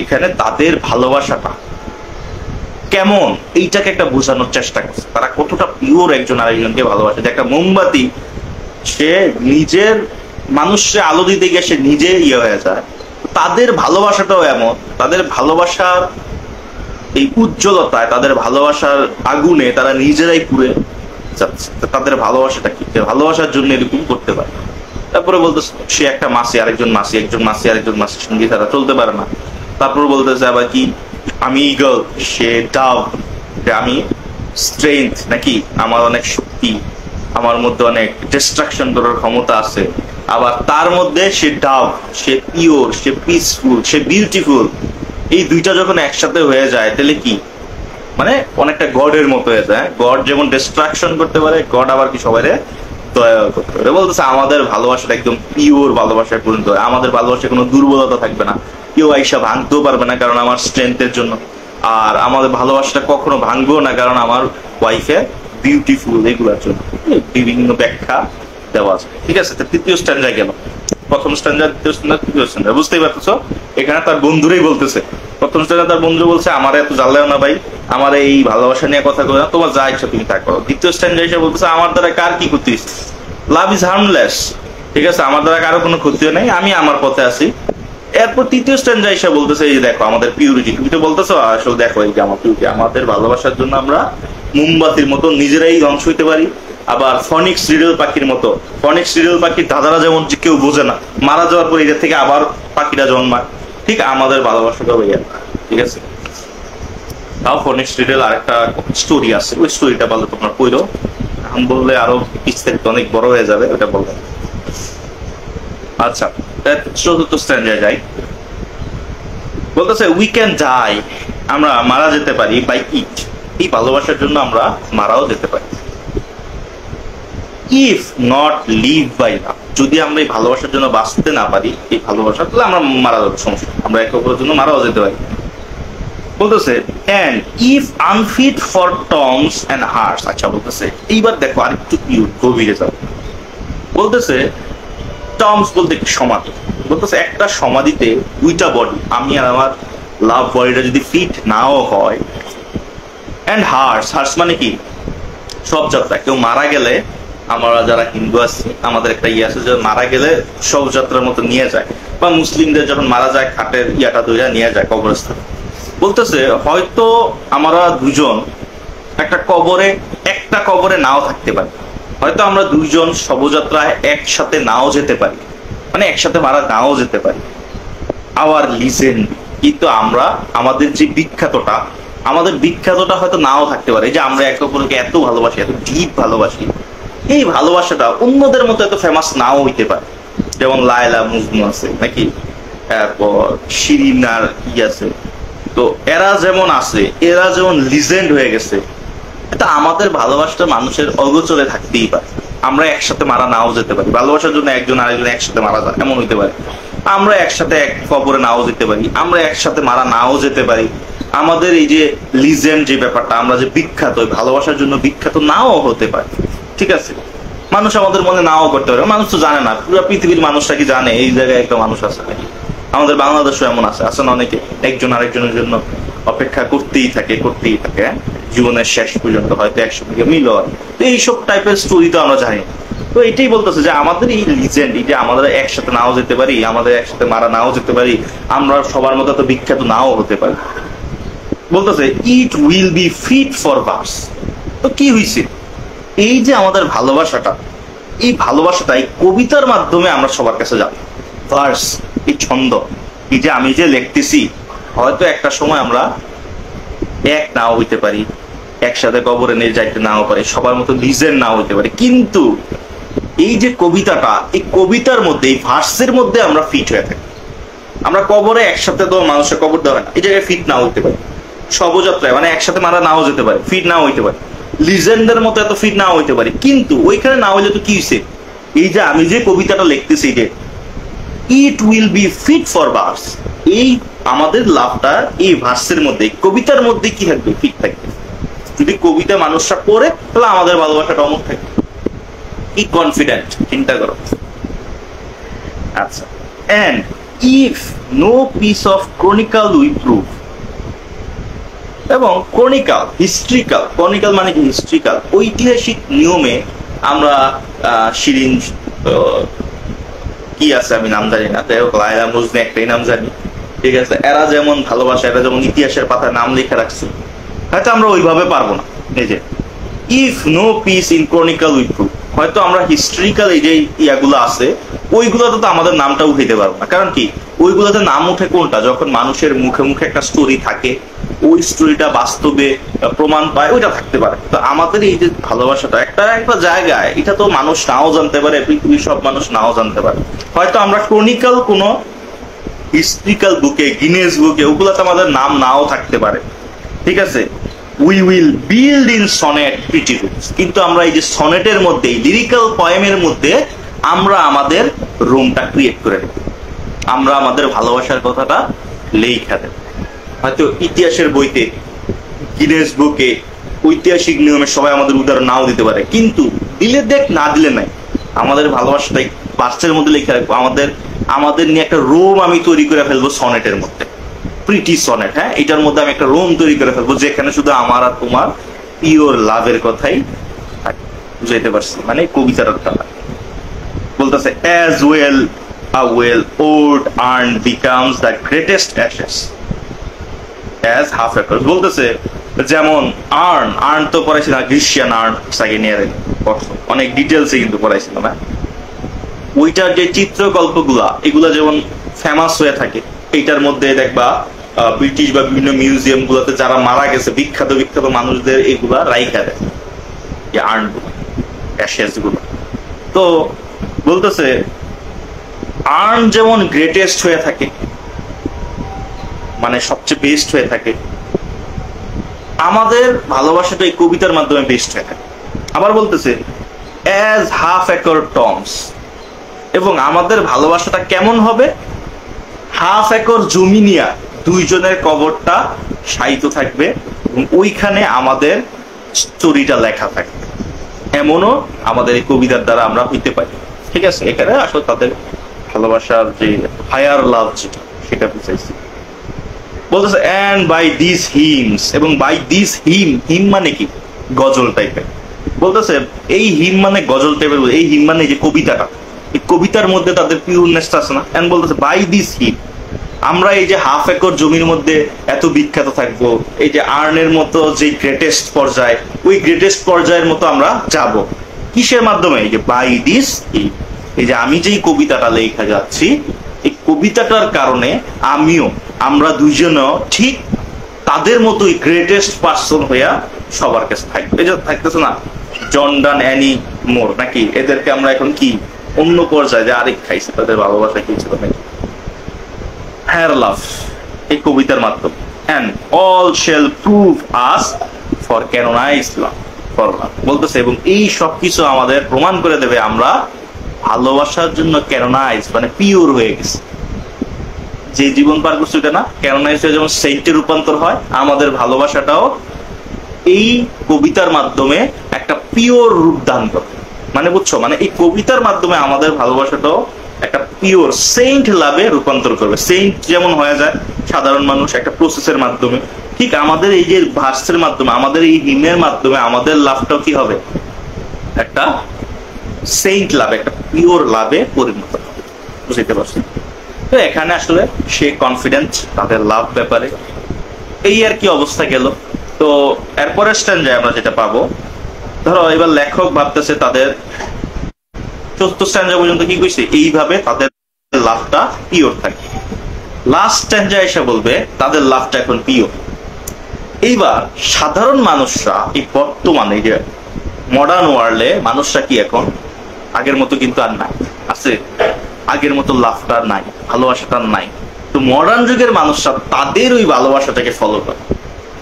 এখানে তাদের ভালোবাসাটা কেমন, এইটাকে একটা বোঝানোর চেষ্টা করছে, তারা কতটা পিওর একজন আরেকজনকে ভালোবাসে। যে একটা মোমবাতি, সে নিজের মানুষকে আলো দিতে গিয়ে সে নিজে ইয়ে হয়ে যায়, তাদের ভালোবাসাটাও এমন, তাদের ভালোবাসার এই উজ্জ্বলতায়, তাদের ভালোবাসার আগুনে তারা নিজেরাই পুড়ে যাচ্ছে। তাদের ভালোবাসাটা কি, ভালোবাসার জন্য এরকম করতে পারে। তারপরে বলতেছে সে একটা মাসি, আরেকজন মাসি, একজন মাসি আরেকজন মাসির সঙ্গে তারা চলতে পারে না। তারপর বলতেছে আবার কি, আমি ইগল, সে ডাব, আমি স্ট্রেংথ, নাকি আমার অনেক শক্তি, আমার মধ্যে অনেক ডিস্ট্রাকশন করার ক্ষমতা আছে। আবার তার মধ্যে সে ডাব, সে পিওর, সে পিসফুল, সে বিউটিফুল। এই দুইটা যখন একসাথে হয়ে যায় তাহলে কি, মানে অনেকটা গডের মতো হয়ে যায়। গড যেমন ডিস্ট্রাকশন করতে পারে, গড আবার কি সবাই দয়া করতে পারে। বলতেছে আমাদের ভালোবাসাটা একদম পিওর ভালোবাসায় পরিণত হয়, আমাদের ভালোবাসায় কোনো দুর্বলতা থাকবে না, কেউ আইসা ভাঙতেও পারবে না, কারণ আমার স্ট্রেংথের জন্য। আর আমাদের ভালোবাসাটা কখনো ভাঙবেও না, কারণ আমার ওয়াইফের বিউটিফুল, এগুলোর জন্য বিভিন্ন ব্যাখ্যা দেওয়া আছে। ঠিক আছে, তৃতীয় স্ট্যান্ডার্ড গেল। প্রথম স্ট্যান্ডার্ড, দ্বিতীয় স্ট্যান্ডার্ড, তৃতীয় স্ট্যান্ডার্ড, বুঝতেই পারতেছো? এখানে তার বন্ধুরাই বলতেছে, প্রথম স্ট্যান্ডার্ড তার বন্ধু বলছে আমার এত জ্বালাও না ভাই, আমার এই ভালোবাসা নিয়ে কথা বলে না, তোমার যা ইচ্ছা তুমি তা করো। দ্বিতীয় স্ট্যান্ডার্ড এসে বলতেছে আমার দ্বারা কার কি ক্ষতি, লাভ ইজ হার্মলেস, ঠিক আছে, আমার দ্বারা কারো কোনো ক্ষতিও নেই, আমি আমার পথে আছি। এরপর তৃতীয় স্ট্যান্ডার্ড এসে বলতেছে এই যে দেখো আমাদের পিউরিটি, তুমি তো বলতেছো আসলে দেখো এই যে আমার পিউরিটি, আমাদের ভালোবাসার জন্য আমরা মোমবাতির মতো নিজেরাই ধ্বংস হইতে পারি। আবার ফনিক্স রিডল পাখির মতো, ফনিক্স রিডল পাখির দাদারা যেমন কেউ বোঝে না, মারা যাওয়ার পর এদের থেকে আবার পাখিরা জন্মায়, ঠিক আমাদের ভালোবাসাটা হইয়া, ঠিক আছে। তাও ফনিক্স রিডল আরেকটা স্টোরি আছে, ওই স্টোরিটা বলতে তোমরা পড়ো, নাম বললে আরো বিস্তারিত অনেক বড় হয়ে যাবে, ওটা বলবেন। আচ্ছা, চতুর্থ স্ট্যান্ডার্ডে যাই। বলতেছে উই ক্যান ডাই, আমরা মারা যেতে পারি, বাই ইট, এই ভালোবাসার জন্য আমরা মারাও যেতে পারি। If not live by love, যদি আমরা এই ভালোবাসার জন্য বাঁচতে না পারি, এই ভালোবাসা, তাহলে আমরা মারা যাবো, সমস্যা, আমরা একে অপরের জন্য মারাও যেতে পারি। বলতেছে and if unfit for tombs and hearse. আচ্ছা, বলতেছে এইবার দেখো আরেকটু গভীরে যাও। বলতেছে টর্মস বলতে কি সমাধি, বলতেছে একটা সমাধিতে দুইটা বডি, আমি আর আমার লাভ বডিটা যদি ফিট নাও হয়, এন্ড হার্টস, হার্টস মানে কি শবযাত্রা, কেউ মারা গেলে আমরা যারা হিন্দু আছি আমাদের একটা ইয়ে আছে যে মারা গেলে শবযাত্রার মতো নিয়ে যায়, বা মুসলিমদের যখন মারা যায় খাটের ইয়াটা ধরে নিয়ে যায় কবরস্থানে। বলতেছে হয়তো আমরা দুজন একটা কবরে নাও থাকতে পারি, হয়তো আমরা দুইজন শবযাত্রায় একসাথে নাও যেতে পারি, মানে একসাথে মারা নাও যেতে পারি। আওয়ার লিজেন্ড, কিন্তু আমরা আমাদের যে বিখ্যাতটা হয়তো নাও থাকতে পারে, যে আমরা একে অপরকে এত ভালোবাসি, এত ডিপ ভালোবাসি, এই ভালোবাসাটা অন্যদের মতো এত ফেমাস নাও হইতে পারে। যেমন লায়লা মজনু আছে নাকি, তারপর শিরিন আর কি আছে, তো এরা যেমন লিজেন্ড হয়ে গেছে, এটা আমাদের ভালোবাসাটা মানুষের অগোচরে থাকতেই পারে। আমরা একসাথে মারা নাও যেতে পারি, ভালোবাসার জন্য একজন আরেকজন একসাথে মারা যায় এমন হইতে পারে। আমরা একসাথে এক কবরে নাও যেতে পারি, আমরা একসাথে মারা নাও যেতে পারি। আমাদের এই যে লিজেন্ড যে ব্যাপারটা, আমরা যে বিখ্যাত, ভালোবাসার জন্য বিখ্যাত নাও হতে পারে। ঠিক আছে, মানুষ আমাদের মনে নাও করতে পারে, মানুষ তো জানে না, পুরো পৃথিবীর মানুষটা কি জানে এই জায়গায় একটা মানুষ আছে নাকি? আমাদের বাংলাদেশও এমন আছে না অনেকে, একজন আরেকজনের জন্য অপেক্ষা করতেই থাকে জীবনের শেষ পর্যন্ত, হয়তো একসঙ্গে মিল হয়। তো এইসব টাইপের স্টোরি তো আমরা জানি। তো এটাই বলতেছে যে আমাদের এই লিজেন্ড, এই যে আমাদের একসাথে নাও যেতে পারি, আমাদের একসাথে মারা নাও যেতে পারি, আমরা সবার মতো তো বিখ্যাত নাও হতে পারি। বলতেছে it will be fit for verse. তো কি হয়েছে, এই যে আমাদের ভালোবাসাটা, এই কবিতার মাধ্যমে আমরা সবার কাছে যাবো। ভার্স, এই ছন্দ, এই যে আমি যে লিখতেছি, হয়তো একটা সময় আমরা এক নাও হইতে পারি, একসাথে কবরে নিয়ে যাইতে নাও পারি, সবার মতো লিজেন্ড নাও হইতে পারি, কিন্তু এই যে কবিতাটা, এই কবিতার মধ্যে, এই ভার্সের মধ্যে আমরা ফিট হয়ে থাকি। আমরা কবরে একসাথে তো মানুষের কবর দেওয়া হয় না, এই জায়গায় ফিট নাও হইতে পারি। শবযাত্রায় মানে একসাথে মারা নাও যেতে পারে, ফিট নাও হইতে পারে, লিজেন্ডের মতো এত ফিট নাও হইতে পারে, কিন্তু ওইখানে না হইলে তো কি হয়েছে, এই যে আমি যে কবিতাটা লিখতেছি, যে it will be fit for verse, এই আমাদের লাভটা এই ভার্সের মধ্যে, কবিতার মধ্যে কি থাকবে, ফিট থাকবে। যদি কবিতা মানুষরা পড়ে, তাহলে আমাদের ভালোবাসাটা অমর থাকবে। কি কনফিডেন্ট, চিন্তা করো। আচ্ছা, and if no piece of chronicle we prove, এবং ক্রনিক্যাল মানে কি, হিস্ট্রিক্যাল, ঐতিহাসিক নিয়মে আমরা শিরিন কি আছে আমি নাম জানি না, যাই হোক লায়লা মজনু একটাই নাম জানি, ঠিক আছে, এরা যেমন ভালোবাসা, এরা যেমন ইতিহাসের পাতায় নাম লিখে রাখছে, হয়তো আমরা ওইভাবে পারবো না। এই যে if no piece in chronicle we prove, হয়তো আমরা হিস্ট্রিক্যাল এই যে ইয়াগুলো আছে, ওইগুলোতে তো আমাদের নামটা উঠাইতে পারবো না। কারণ কি, ওইগুলোতে নাম উঠে কোনটা, যখন মানুষের মুখে মুখে একটা স্টোরি থাকে, ওই স্টোরিটা বাস্তবে প্রমাণ পায়, ওইটা থাকতে পারে। তো আমাদের এই যে ভালোবাসাটা একটা জায়গায়, এটা তো মানুষ নাও জানতে পারে, পৃথিবীর সব মানুষ নাও জানতে পারে। হয়তো আমরা ক্রনিক্যাল কোনো হিস্ট্রিক্যাল বুকে, গিনেস বুকে, ওগুলাতে আমাদের নাম নাও থাকতে পারে। ঠিক আছে, we will build in sonnet pretty rooms, কিন্তু আমরা এই যে সনেটের মধ্যে, লিরিক্যাল পয়েমের মধ্যে আমরা আমাদের রুমটা ক্রিয়েট করে দেব, আমরা আমাদের ভালোবাসার কথাটা লেখা দেব। হয়তো ইতিহাসের বইতে, গিনেস বুকে, ঐতিহাসিক নিয়মে সবাই আমাদের উদাহরণ নাও দিতে পারে, কিন্তু দিলে দেখ, না দিলে নাই, আমাদের ভালোবাসাটাই বাচ্চার মধ্যে লিখে রাখবো। আমাদের নিয়ে একটা রোম আমি তৈরি করে ফেলবো সনেটের মধ্যে, প্রিটি সনেট। হ্যাঁ, এটার মধ্যে আমি একটা রোম তৈরি করে ফেলবো, যেখানে শুধু আমার আর তোমার পিওর লাভের কথাই থাকে। বুঝাইতে পারছি, মানে কবিতাটা বলতেছে as well a well old urn becomes the greatest ashes as half acres। বলতেছে যেমন আর্ন তো পড়াইছি না, গ্রিসিয়ান আর্ন সেকেন্ড ইয়ারে অনেক ডিটেলসে কিন্তু পড়াইছিলাম। হ্যাঁ, ওইটার যে চিত্রকল্পগুলা, এগুলা যেমন ফেমাস হয়ে থাকে, এইটার মধ্যে দেখবা ব্রিটিশ বা বিভিন্ন মিউজিয়াম গুলাতে যারা মারা গেছে, বিখ্যাত মানুষদের এগুলা রাইখা দেয়, যে আর্ন গুলা। অ্যাশেজ গুলো। তো বলতেছে আর্ন যেমন গ্রেটেস্ট হয়ে থাকে, মানে সবচেয়ে বেস্ট হয়ে থাকে, আমাদের ভালোবাসাটা এই কবিতার মাধ্যমে বেস্ট হয়ে থাকে। আবার বলতেছে অ্যাজ হাফ একর টমস, এবং আমাদের ভালোবাসাটা কেমন হবে, হাফ একর জমি নিয়া দুইজনের কবরটা শায়িত থাকবে এবং ওইখানে আমাদের স্টোরিটা লেখা থাকবে। এমনও আমাদের এই কবিতার দ্বারা আমরা হইতে পারি। ঠিক আছে, এখানে আসলে তাদের ভালোবাসার যে হায়ার লাভ যেটা সেটা বুঝাইছি। বলতেছে এন্ড বাই দিস হিমস, এবং বাই দিস হিম মানে কি, গজল টাইপের। বলতেছে এই হিম মানে গজল টাইপের, এই হিম মানে যে কবিতাটা, এই কবিতার মধ্যে তাদের পিওরনেস আছে না। এন্ড বলতেছে বাই দিস হিম, আমরা এই যে হাফ একর জমির মধ্যে এত বিখ্যাত থাকবো, এই যে আর্নের মতো যে গ্রেটেস্ট পর্যায়, ওই গ্রেটেস্ট পর্যায়ের মতো আমরা যাব কিসের মাধ্যমে, এই যে বাই দিস হিম, এই যে আমি যেই কবিতাটা লেখা যাচ্ছি, এই কবিতাটার কারণে আমরা দুইজনও ঠিক তাদের মতোই গ্রেটেস্ট পার্সন হইয়া সবার কাছে থাকবে। এই যে থাকতেছে না জন ডান অ্যানি মোর, নাকি এদেরকে আমরা এখন কি অন্য পর্যায়ে যে আরেক খাইছে, তাদের ভালোবাসা কি ছিল নাকি হায়ার লাভ এই কবিতার মাধ্যমে। And all shall prove us for canonized love for love, বলতেছে এবং এই সবকিছু আমাদের প্রমাণ করে দেবে আমরা ভালোবাসার জন্য ক্যানোনাইজ মানে পিওর হয়ে গেছে। যে জীবন পার করছে এটা না, ক্যানোনাইজ হয়ে যেমন সেন্টে রূপান্তর হয়, আমাদের ভালোবাসাটাও এই কবিতার মাধ্যমে একটা পিওর রূপ দান করে। মানে বুঝছো, মানে এই কবিতার মাধ্যমে আমাদের ভালোবাসাটাও একটা পিওর সেন্ট লাভে রূপান্তর করবে। সেন্ট যেমন হয়ে যায় সাধারণ মানুষ একটা প্রসেসের মাধ্যমে, ঠিক আমাদের এই যে ভার্সের মাধ্যমে, আমাদের এই হিমের মাধ্যমে আমাদের লাভটাও কি হবে, একটা সেন্ট লাভ, একটা পিওর লাভে পরিণত হবে। বুঝতে পারছি? তো এখানে আসলে সে কনফিডেন্ট তাদের লাভ ব্যাপারে। এই আর কি অবস্থা গেল। তো এরপরের স্ট্যান্ডায় আমরা যেটা পাবো, ধরো এবার লেখক ভাবতেছে তাদের চতুর্থ স্ট্যান্ডা পর্যন্ত কি কইছে, এইভাবে তাদের লাভটা পিওর থাকে। লাস্ট স্ট্যান্ডা এসে বলবে তাদের লাভটা এখন পিওর। এইবার সাধারণ মানুষরা এই বর্তমানে যে মডার্ন ওয়ার্ল্ডে মানুষরা কি এখন আগের মতো কিন্তু আর নাই, আছে আগের মতো লাভটা নাই, ভালোবাসাটা নাই। তো মডার্ন যুগের মানুষরা তাদের ওই ভালোবাসাটাকে ফলো করে,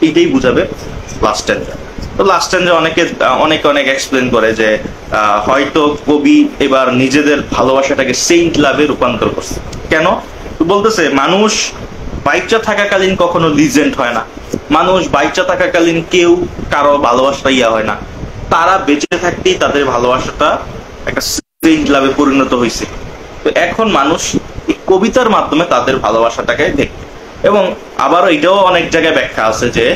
এইটাই বুঝাবে লাস্ট স্ট্যান্ডা। তো লাস্ট স্ট্যান্ডা অনেক এক্সপ্লেন করে যে হয়তো কবি এবার নিজেদের ভালোবাসাটাকে সেন্ট লাভে রূপান্তর করছে। কেন? তো বলতেছে মানুষ বাইচা থাকাকালীন কখনো লিজেন্ড হয় না, মানুষ বাইচা থাকাকালীন কেউ কারো ভালোবাসা হয় না, তারা বেঁচে থাকতেই তাদের ভালোবাসাটা একটা সেন্ট লাভে পরিণত হয়েছে। তো এখন মানুষ এই কবিতার মাধ্যমে তাদের ভালোবাসাটাকে দেখে। এবং আবারও এটাও অনেক জায়গায় ব্যাখ্যা আছে যে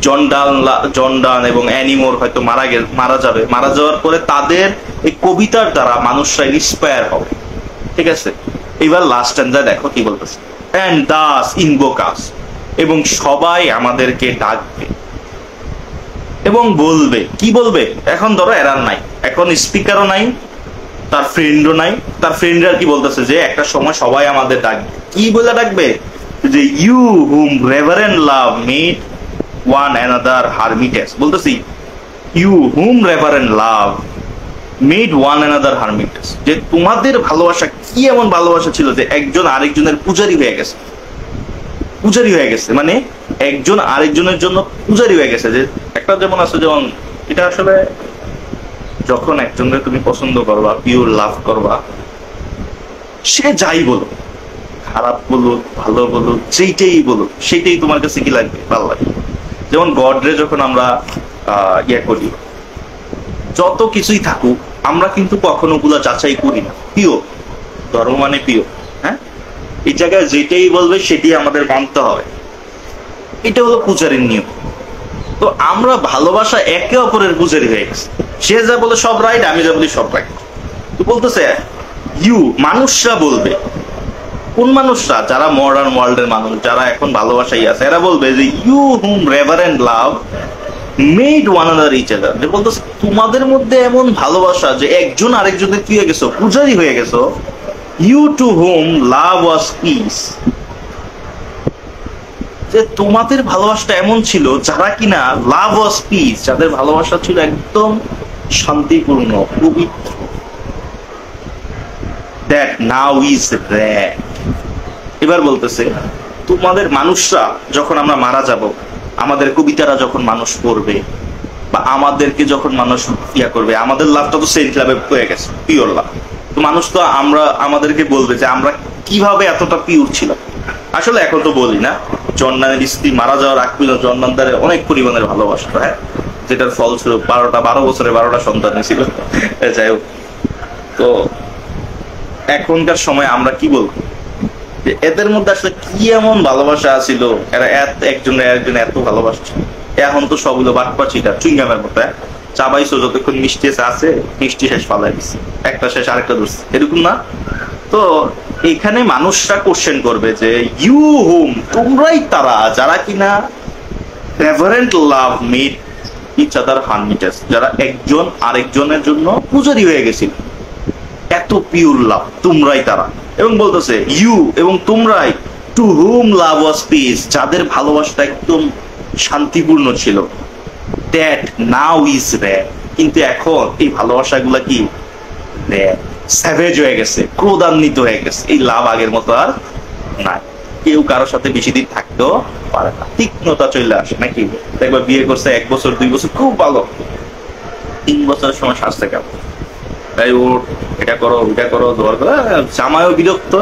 জন ডান এবং অ্যানি মোর হয়তো মারা যাবে, মারা যাওয়ার পরে তাদের এই কবিতার দ্বারা মানুষরা ইন্সপায়ার হবে। ঠিক আছে, এবার লাস্ট স্ট্যান্ডা দেখো কি বলতেছে, এন্ড দাস ইনভোক আস, এবং সবাই আমাদেরকে ডাকবে এবং বলবে, কি বলবে, এখন ধরো এরার নাই, এখন স্পিকারও নাই, তার ফ্রেন্ডও নাই, তার ফ্রেন্ডরা কি বলতেছে যে একটা সময় সবাই আমাদের ডাকবে, কি বলে ডাকবে, যে you whom reverent love made one another hermitage. বলতেছি you whom reverent love made one another hermitage, যে তোমাদের ভালোবাসা কি এমন ভালোবাসা ছিল যে একজন আরেকজনের পূজারী হয়ে গেছে। পূজারী হয়ে গেছে মানে একজন আরেকজনের জন্য পূজারী হয়ে গেছে। যে একটা যেমন আছে, যেমন এটা আসলে যখন একজনকে তুমি পছন্দ করবা, পিওর লাভ করবা, সে যাই বলো, খারাপ বলো ভালো বলো যেইটাই বলো, সেটাই তোমার কাছে কি লাগবে, ভালো লাগবে। যেমন গডরে যখন আমরা করি, যত কিছুই থাকুক আমরা কিন্তু কখনো ওগুলা যাচাই করি না, পিওর ধর্ম মানে পিওর। হ্যাঁ, এই জায়গায় যেটাই বলবে সেটাই আমাদের মানতে হবে, এটা হলো পূজারীর নিয়ম। তো আমরা ভালোবাসা একে অপরের পূজারী হয়ে গেছে, সে যা বলে সব রাইট, আমি যা বলি সব রাইট। তো বলতেছে ইউ, মানুষরা বলবে, কোন মানুষরা, যারা মডার্ন ওয়ার্ল্ডের মানুষ, যারা এখন ভালোবাসাই আছে, এরা বলবে যে you whom reverent love made one another each other, যে বলতেছে তোমাদের মধ্যে এমন ভালোবাসা যে একজন আরেকজনের কি হয়ে গেছো, পূজারী হয়ে গেছো। You to whom love was peace, যে তোমাদের ভালোবাসাটা এমন ছিল যারা কিনা লাভ ওয়াজ পিস, যাদের ভালোবাসা ছিল একদম শান্তিপূর্ণ, পবিত্র, দ্যাট নাও ইজ রেয়ার। এবার বলতেছে তোমাদের মানুষরা যখন আমরা মারা যাব, আমাদের কবিতারা যখন মানুষ পড়বে বা আমাদেরকে যখন মানুষ ইয়া করবে, আমাদের লাভটা তো সেন্ট লাভে হয়ে গেছে, পিওর লাভ। তো মানুষ তো আমাদেরকে বলবে যে আমরা কিভাবে এতটা পিওর ছিলাম। আসলে এখন তো বলি না, জন্নানের স্ত্রী মারা যাওয়ার আগ পর্যন্ত জন্নানদারে অনেক পরিমাণের ভালোবাসত, হ্যাঁ, যেটার ফলস্বরূপ 12 বছরে 12টা সন্তান ছিল। যাই হোক, তো এখনকার সময় আমরা কি বলবো যে এদের মধ্যে আসলে কি এমন ভালোবাসা ছিল, এরা একজন এত ভালোবাসছে। এখন তো সবগুলো বাটপাচিটা চুইংগামের মতো, চাবাইছো যতক্ষণ মিষ্টি আছে, মিষ্টি শেষ ফালাই দিচ্ছে, একটা শেষ আরেকটা ধরছে, এরকম না? তো এখানে মানুষরা কোশ্চেন করবে যে ইউ হুম, তোমরাই তারা যারা কিনা reverend love made each other হার্মিটাস, যারা একজন আরেকজনের জন্য পূজারি হয়ে গেছিল। এত পিওর লাভ, তোমরাই তারা। এবং বলতেছে ইউ এবং তোমরাই, two whom love was piece, যাদের ভালোবাসাটা একদম শান্তিপূর্ণ ছিল, দ্যাট নাও ইজ রেয়ার, কিন্তু এখন এই ভালোবাসাগুলা কি রেয়ার, স্যাভেজ হয়ে গেছে, ক্রোধান্বিত হয়ে গেছে। এই লাভ আগের মতো আর নাই। কেউ কারোর সাথে বেশি দিন থাকতেও পারে না, তীক্ষ্ণতা চলে আসে নাকি। দেখবা বিয়ে করছে 1 বছর 2 বছর খুব ভালো, 3 বছরের সময় স্বাস্থ্য কেমন, তাই ওর এটা করো ওইটা করো, জামাইও বিরক্ত,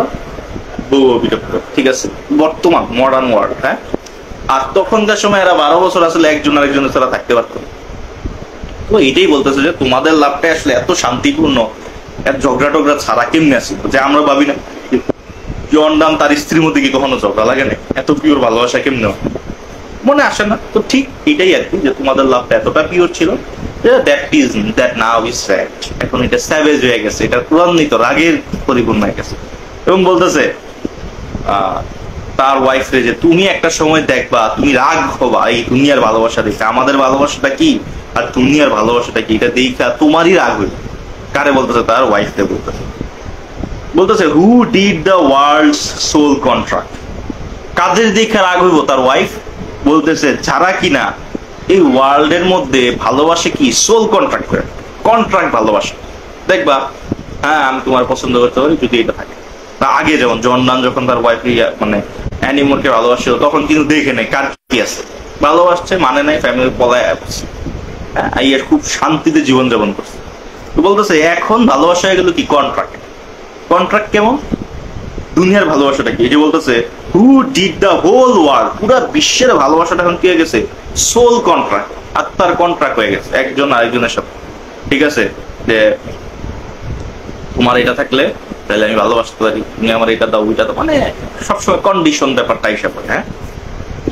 বউ বিরক্ত, ঠিক আছে, বর্তমান মডার্ন ওয়ার্ল্ড। হ্যাঁ, আর তখনকার সময় এরা 12 বছর আসলে একজন আরেকজনের ছাড়া থাকতে পারতো। তো এটাই বলতেছে যে তোমাদের লাভটা আসলে এত শান্তিপূর্ণ, এত ঝগড়া টগড়া ছাড়া কেমনে আসছিল, যে আমরা ভাবি না জন্ডান তার স্ত্রীর মধ্যে কি কখনো ঝগড়া লাগে না, এত পিওর ভালোবাসা কেমনে মনে আসে না? তো ঠিক এটাই আর কি, যে তোমাদের লাভটা এতটা পিওর ছিল, দ্যাট নাও ইজ স্যাড, এখন এটা স্যাভেজ হয়ে গেছে, এটা ক্রোধান্বিত, রাগের পরিপূর্ণ হয়ে গেছে। এবং বলতেছে তার ওয়াইফ রে যে তুমি একটা সময় দেখবা, তুমি রাগ হবা এই দুনিয়ার ভালোবাসা দেখে, আমাদের ভালোবাসাটা কি আর দুনিয়ার ভালোবাসাটা কি, এটা দেখা তোমারই রাগ হইল। কারে বলতেছে? তার ওয়াইফকে বলতেছে who did the world's soul contract, কাদের দেখে রাগ হইব তার ওয়াইফ? বলতেছে যারা কিনা এই ওয়ার্ল্ডের মধ্যে ভালোবাসে কি সোল কন্ট্রাক্ট করে, কন্ট্রাক্ট ভালোবাসা। দেখবা হ্যাঁ আমি তোমার পছন্দ করতে পারি যদি এটা থাকে। তা আগে যেমন জন্নান যখন তার ওয়াইফ মানে অ্যানিমোরকে ভালোবাসছিল, তখন কিন্তু দেখে নেই কার কি আছে, ভালোবাসছে মানে নাই, ফ্যামিলি পলায় আসছে, হ্যাঁ, খুব শান্তিতে জীবনযাপন করছে। তো বলতেছে এখন ভালোবাসা হয়ে গেল কি কন্ট্রাক্ট। কন্ট্রাক্ট কেমন? দুনিয়ার ভালোবাসাটা কি? এই যে বলতেছে who did the whole world, পুরো বিশ্বের ভালোবাসাটা এখন কি হয়ে গেছে? সোল কন্ট্রাক্ট, আত্মার কন্ট্রাক্ট হয়ে গেছে একজন আরেকজনের সাথে। ঠিক আছে, যে তোমার এটা থাকলে তাহলে আমি ভালোবাসতে পারি, তুমি আমার এটা দাও ওইটা দাও, মানে সবসময় কন্ডিশন ব্যাপারটা হিসাবে। হ্যাঁ,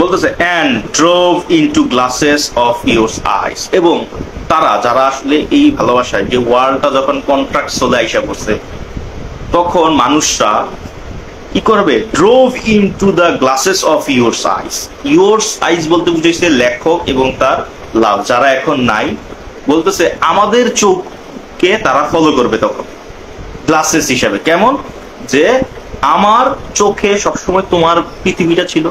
বলতেছে and drove into glasses of your eyes, এবং তারা যারা আসলে এই ভালোবাসায় যে ওয়ার্ল্ডটা যখন কন্ট্রাক্ট চলে আইসা পড়ছে, তখন মানুষরা কি করবে? drove into the glasses of your eyes, your eyes বলতে বুঝাইছে লেখক এবং তার লাভ, যারা এখন নাই। বলতেছে আমাদের চোখকে তারা ফলো করবে তখন গ্লাসেস হিসাবে। কেমন? যে আমার চোখে সবসময় তোমার পৃথিবীটা ছিল,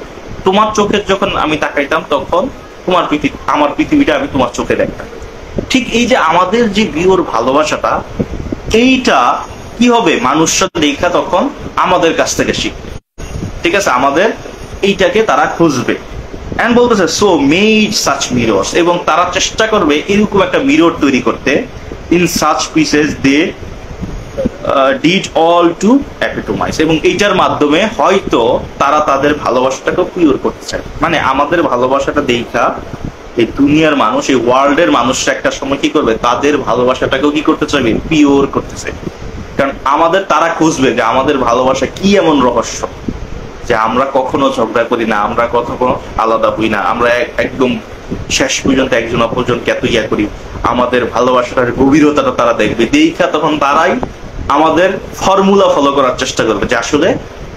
তোমার চোখে যখন আমি তাকাইতাম তখন তোমার আমার পৃথিবীটা আমি তোমার চোখে দেখতাম। ঠিক এই যে আমাদের যে বিয়োর ভালোবাসাটা, এইটা কি হবে? মানুষরা দেখা তখন আমাদের কাছ থেকে শিখবে। ঠিক আছে, আমাদের এইটাকে তারা খুঁজবে। এন্ড বলতেছে সো মেড সাচ মিরর্স, এবং তারা চেষ্টা করবে এরকম একটা মিরর তৈরি করতে, in such pieces they did all to epitomize, এবং এইটার মাধ্যমে হয়তো তারা তাদের ভালোবাসাটাকে পিওর করতে চায়। মানে আমাদের ভালোবাসাটা দেখা এই দুনিয়ার মানুষ, এই ওয়ার্ল্ডের মানুষরা একটা সময় কি করবে? তাদের ভালোবাসাটাকেও কি করতে চাইবে? পিওর করতে চাই। কারণ আমাদের তারা খুঁজবে যে আমাদের ভালোবাসা কি এমন রহস্য, যে আমরা কখনো ঝগড়া করি না, আমরা কখনো আলাদা হই না, আমরা একদম শেষ পর্যন্ত একজন অপরজনকে এত ইয়া করি। আমাদের ভালোবাসাটার গভীরতাটা তারা দেখবে, দেখা তখন তারাই আমাদের ফর্মুলা ফলো করার চেষ্টা করবে, যে আসলে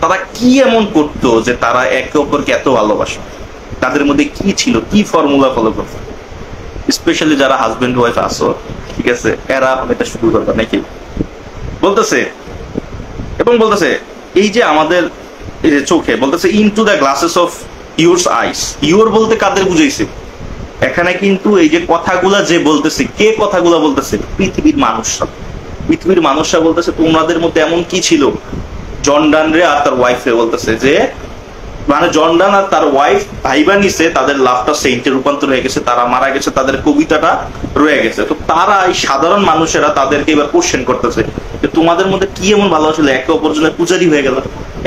তারা কি এমন করতো যে তারা একে অপরকে এত ভালোবাসে, তাদের মধ্যে কি ছিল, কি ফর্মুলা ফলো করতো। স্পেশালি যারা হাজবেন্ড ওয়াইফ আছো, ঠিক আছে, এরা এটা শুরু করবে নাকি বলতেছে। এবং বলতেছে এই যে আমাদের এই যে চোখে, বলতেছে into the glasses of your eyes, your বলতে কাদের বুঝাইছে? এখানে কিন্তু এই যে কথাগুলা যে বলতেছে, কে কথাগুলা বলতেছে? পৃথিবীর মানুষরা। পৃথিবীর মানুষরা বলতেছে তোমাদের মধ্যে এমন কি ছিল। জন ডান রে আর তার ওয়াইফ রে বলতেছে যে, মানে জন ডান আর তার ওয়াইফ ভাইবা নিছে, তাদের লাভটা সেন্টে রূপান্তর হয়ে গেছে, তারা মারা গেছে, তাদের কবিতাটা রয়ে গেছে। তো তারা এই সাধারণ মানুষেরা তাদেরকে এবার কোশ্চেন করতেছে যে তোমাদের মধ্যে কি এমন ভালোবাসা, একে অপরজনের পূজারি হয়ে গেল,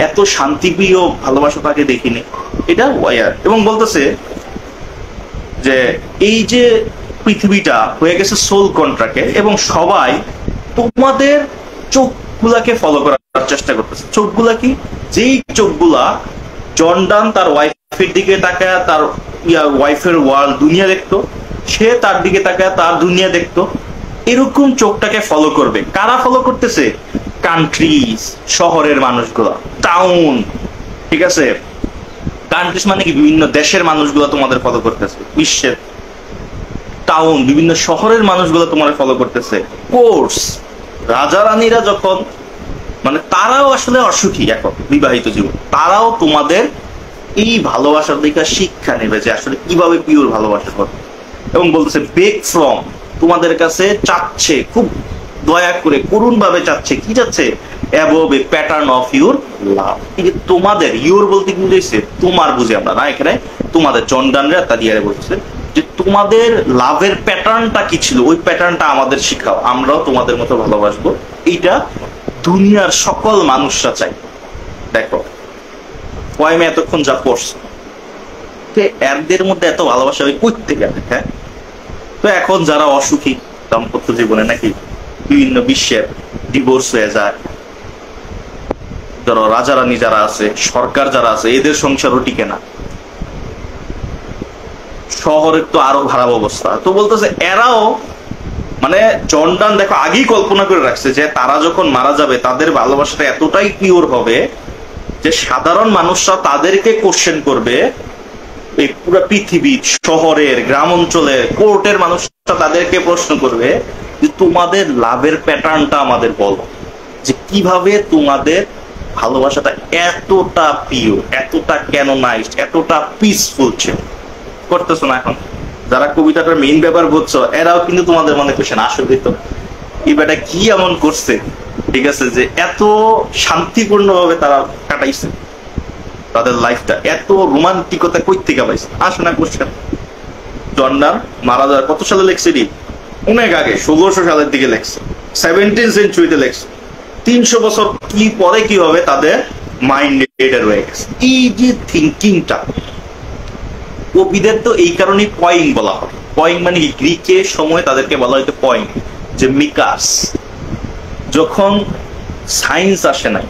এত শান্তিপ্রিয় ভালোবাসা তাকে দেখিনি। এটা ওয়ার। এবং বলতেছে যে এই যে পৃথিবীটা হয়ে গেছে সোল কন্ট্রাক্টে, এবং সবাই তোমাদের চোখগুলাকে ফলো করার চেষ্টা করতেছে। চোখগুলা কি? যেই চোখগুলা জন ডান তার ওয়াইফের দিকে তাকায় তার ওয়াইফের ওয়ার্ল্ড দুনিয়া দেখতো, সে তার দিকে তাকায় তার দুনিয়া দেখতো, এরকম চোখটাকে ফলো করবে। কারা ফলো করতেছে? কান্ট্রিজ, শহরের মানুষগুলা, টাউন, ঠিক আছে? কান্ট্রিজ মানে কি? বিভিন্ন দেশের মানুষগুলো তোমাদের ফলো করতেছে, বিশ্বের টাউন, বিভিন্ন শহরের মানুষগুলো তোমাদের ফলো করতেছে। কোর্স, রাজা রানীরা যখন, মানে তারাও আসলে অসুখী এখন বিবাহিত জীবন, তারাও তোমাদের এই ভালোবাসার দিকে শিক্ষা নেবে যে আসলে কিভাবে পিওর ভালোবাসা করবে। এবং বলতেছে বেক ফ্রম, তোমাদের কাছে চাচ্ছে, খুব দয়া করে করুণ ভাবে চাচ্ছে, কি চাচ্ছে? Above A pattern of your লাভ। এই যে তোমাদের, ইউর বলতে কি বুঝেছে? তোমার বুঝে আমরা না, এখানে তোমাদের জন ডানরা তাদিয়ারে বলছে যে তোমাদের লাভের প্যাটার্নটা কি ছিল, ওই প্যাটার্নটা আমাদের শিখাও, আমরাও তোমাদের মতো ভালোবাসবো। এইটা দুনিয়ার সকল মানুষরা চাই। দেখো ওয়াইমে এতক্ষণ যা পড়ছে, এরদের মধ্যে এত ভালোবাসা ওই কই থেকে আসে? হ্যাঁ, তো এখন যারা অসুখী দাম্পত্য জীবনে নাকি বিভিন্ন বিশ্বের ডিভোর্স হয়ে যায়, ধরো রাজা রানী যারা আছে, সরকার যারা আছে, এদের সংসারও টিকে না, শহরের তো আরো খারাপ অবস্থা। তো বলতেছে এরাও, মানে জন ডান দেখো আগেই কল্পনা করে রাখছে যে তারা যখন মারা যাবে তাদের ভালোবাসাটা এতটাই পিওর হবে যে সাধারণ মানুষরা তাদেরকে কোশ্চেন করবে, এই পুরো পৃথিবীর, শহরের, গ্রাম অঞ্চলের, কোর্টের মানুষরা তাদেরকে প্রশ্ন করবে যে তোমাদের লাভের প্যাটার্নটা আমাদের বলো, যে কিভাবে তোমাদের ভালোবাসাটা এতটা পিওর, এতটা ক্যানোনাইজড, এতটা পিসফুল ছিল। করতেছো না এখন যারা কবিতাটার মেইন ব্যাপার বুঝছো, এরাও কিন্তু তোমাদের মনে কোশ্চেন আসলে তো এই বেটা কি এমন করছে, ঠিক আছে, যে এত শান্তিপূর্ণ ভাবে তারা কাটাইছে তাদের লাইফটা, এত রোমান্টিকতা কই থেকে পাইছে? আসে না কোশ্চেন। জন ডান মারা যাওয়ার কত সালে লেখছে? অনেক আগে, 1600 সালের দিকে লেখছে, 17th সেঞ্চুরিতে লেখছে। 300 বছর কি পরে কি হবে তাদের মাইন্ড এটা রয়ে গেছে। এই যে থিঙ্কিংটা, কবিদের তো এই কারণেই পয়েং বলা হয়। পয়েং মানে কি? গ্রিকের সময় তাদেরকে বলা হয়তো পয়েং, যে মিকাস। যখন সায়েন্স আসে নাই,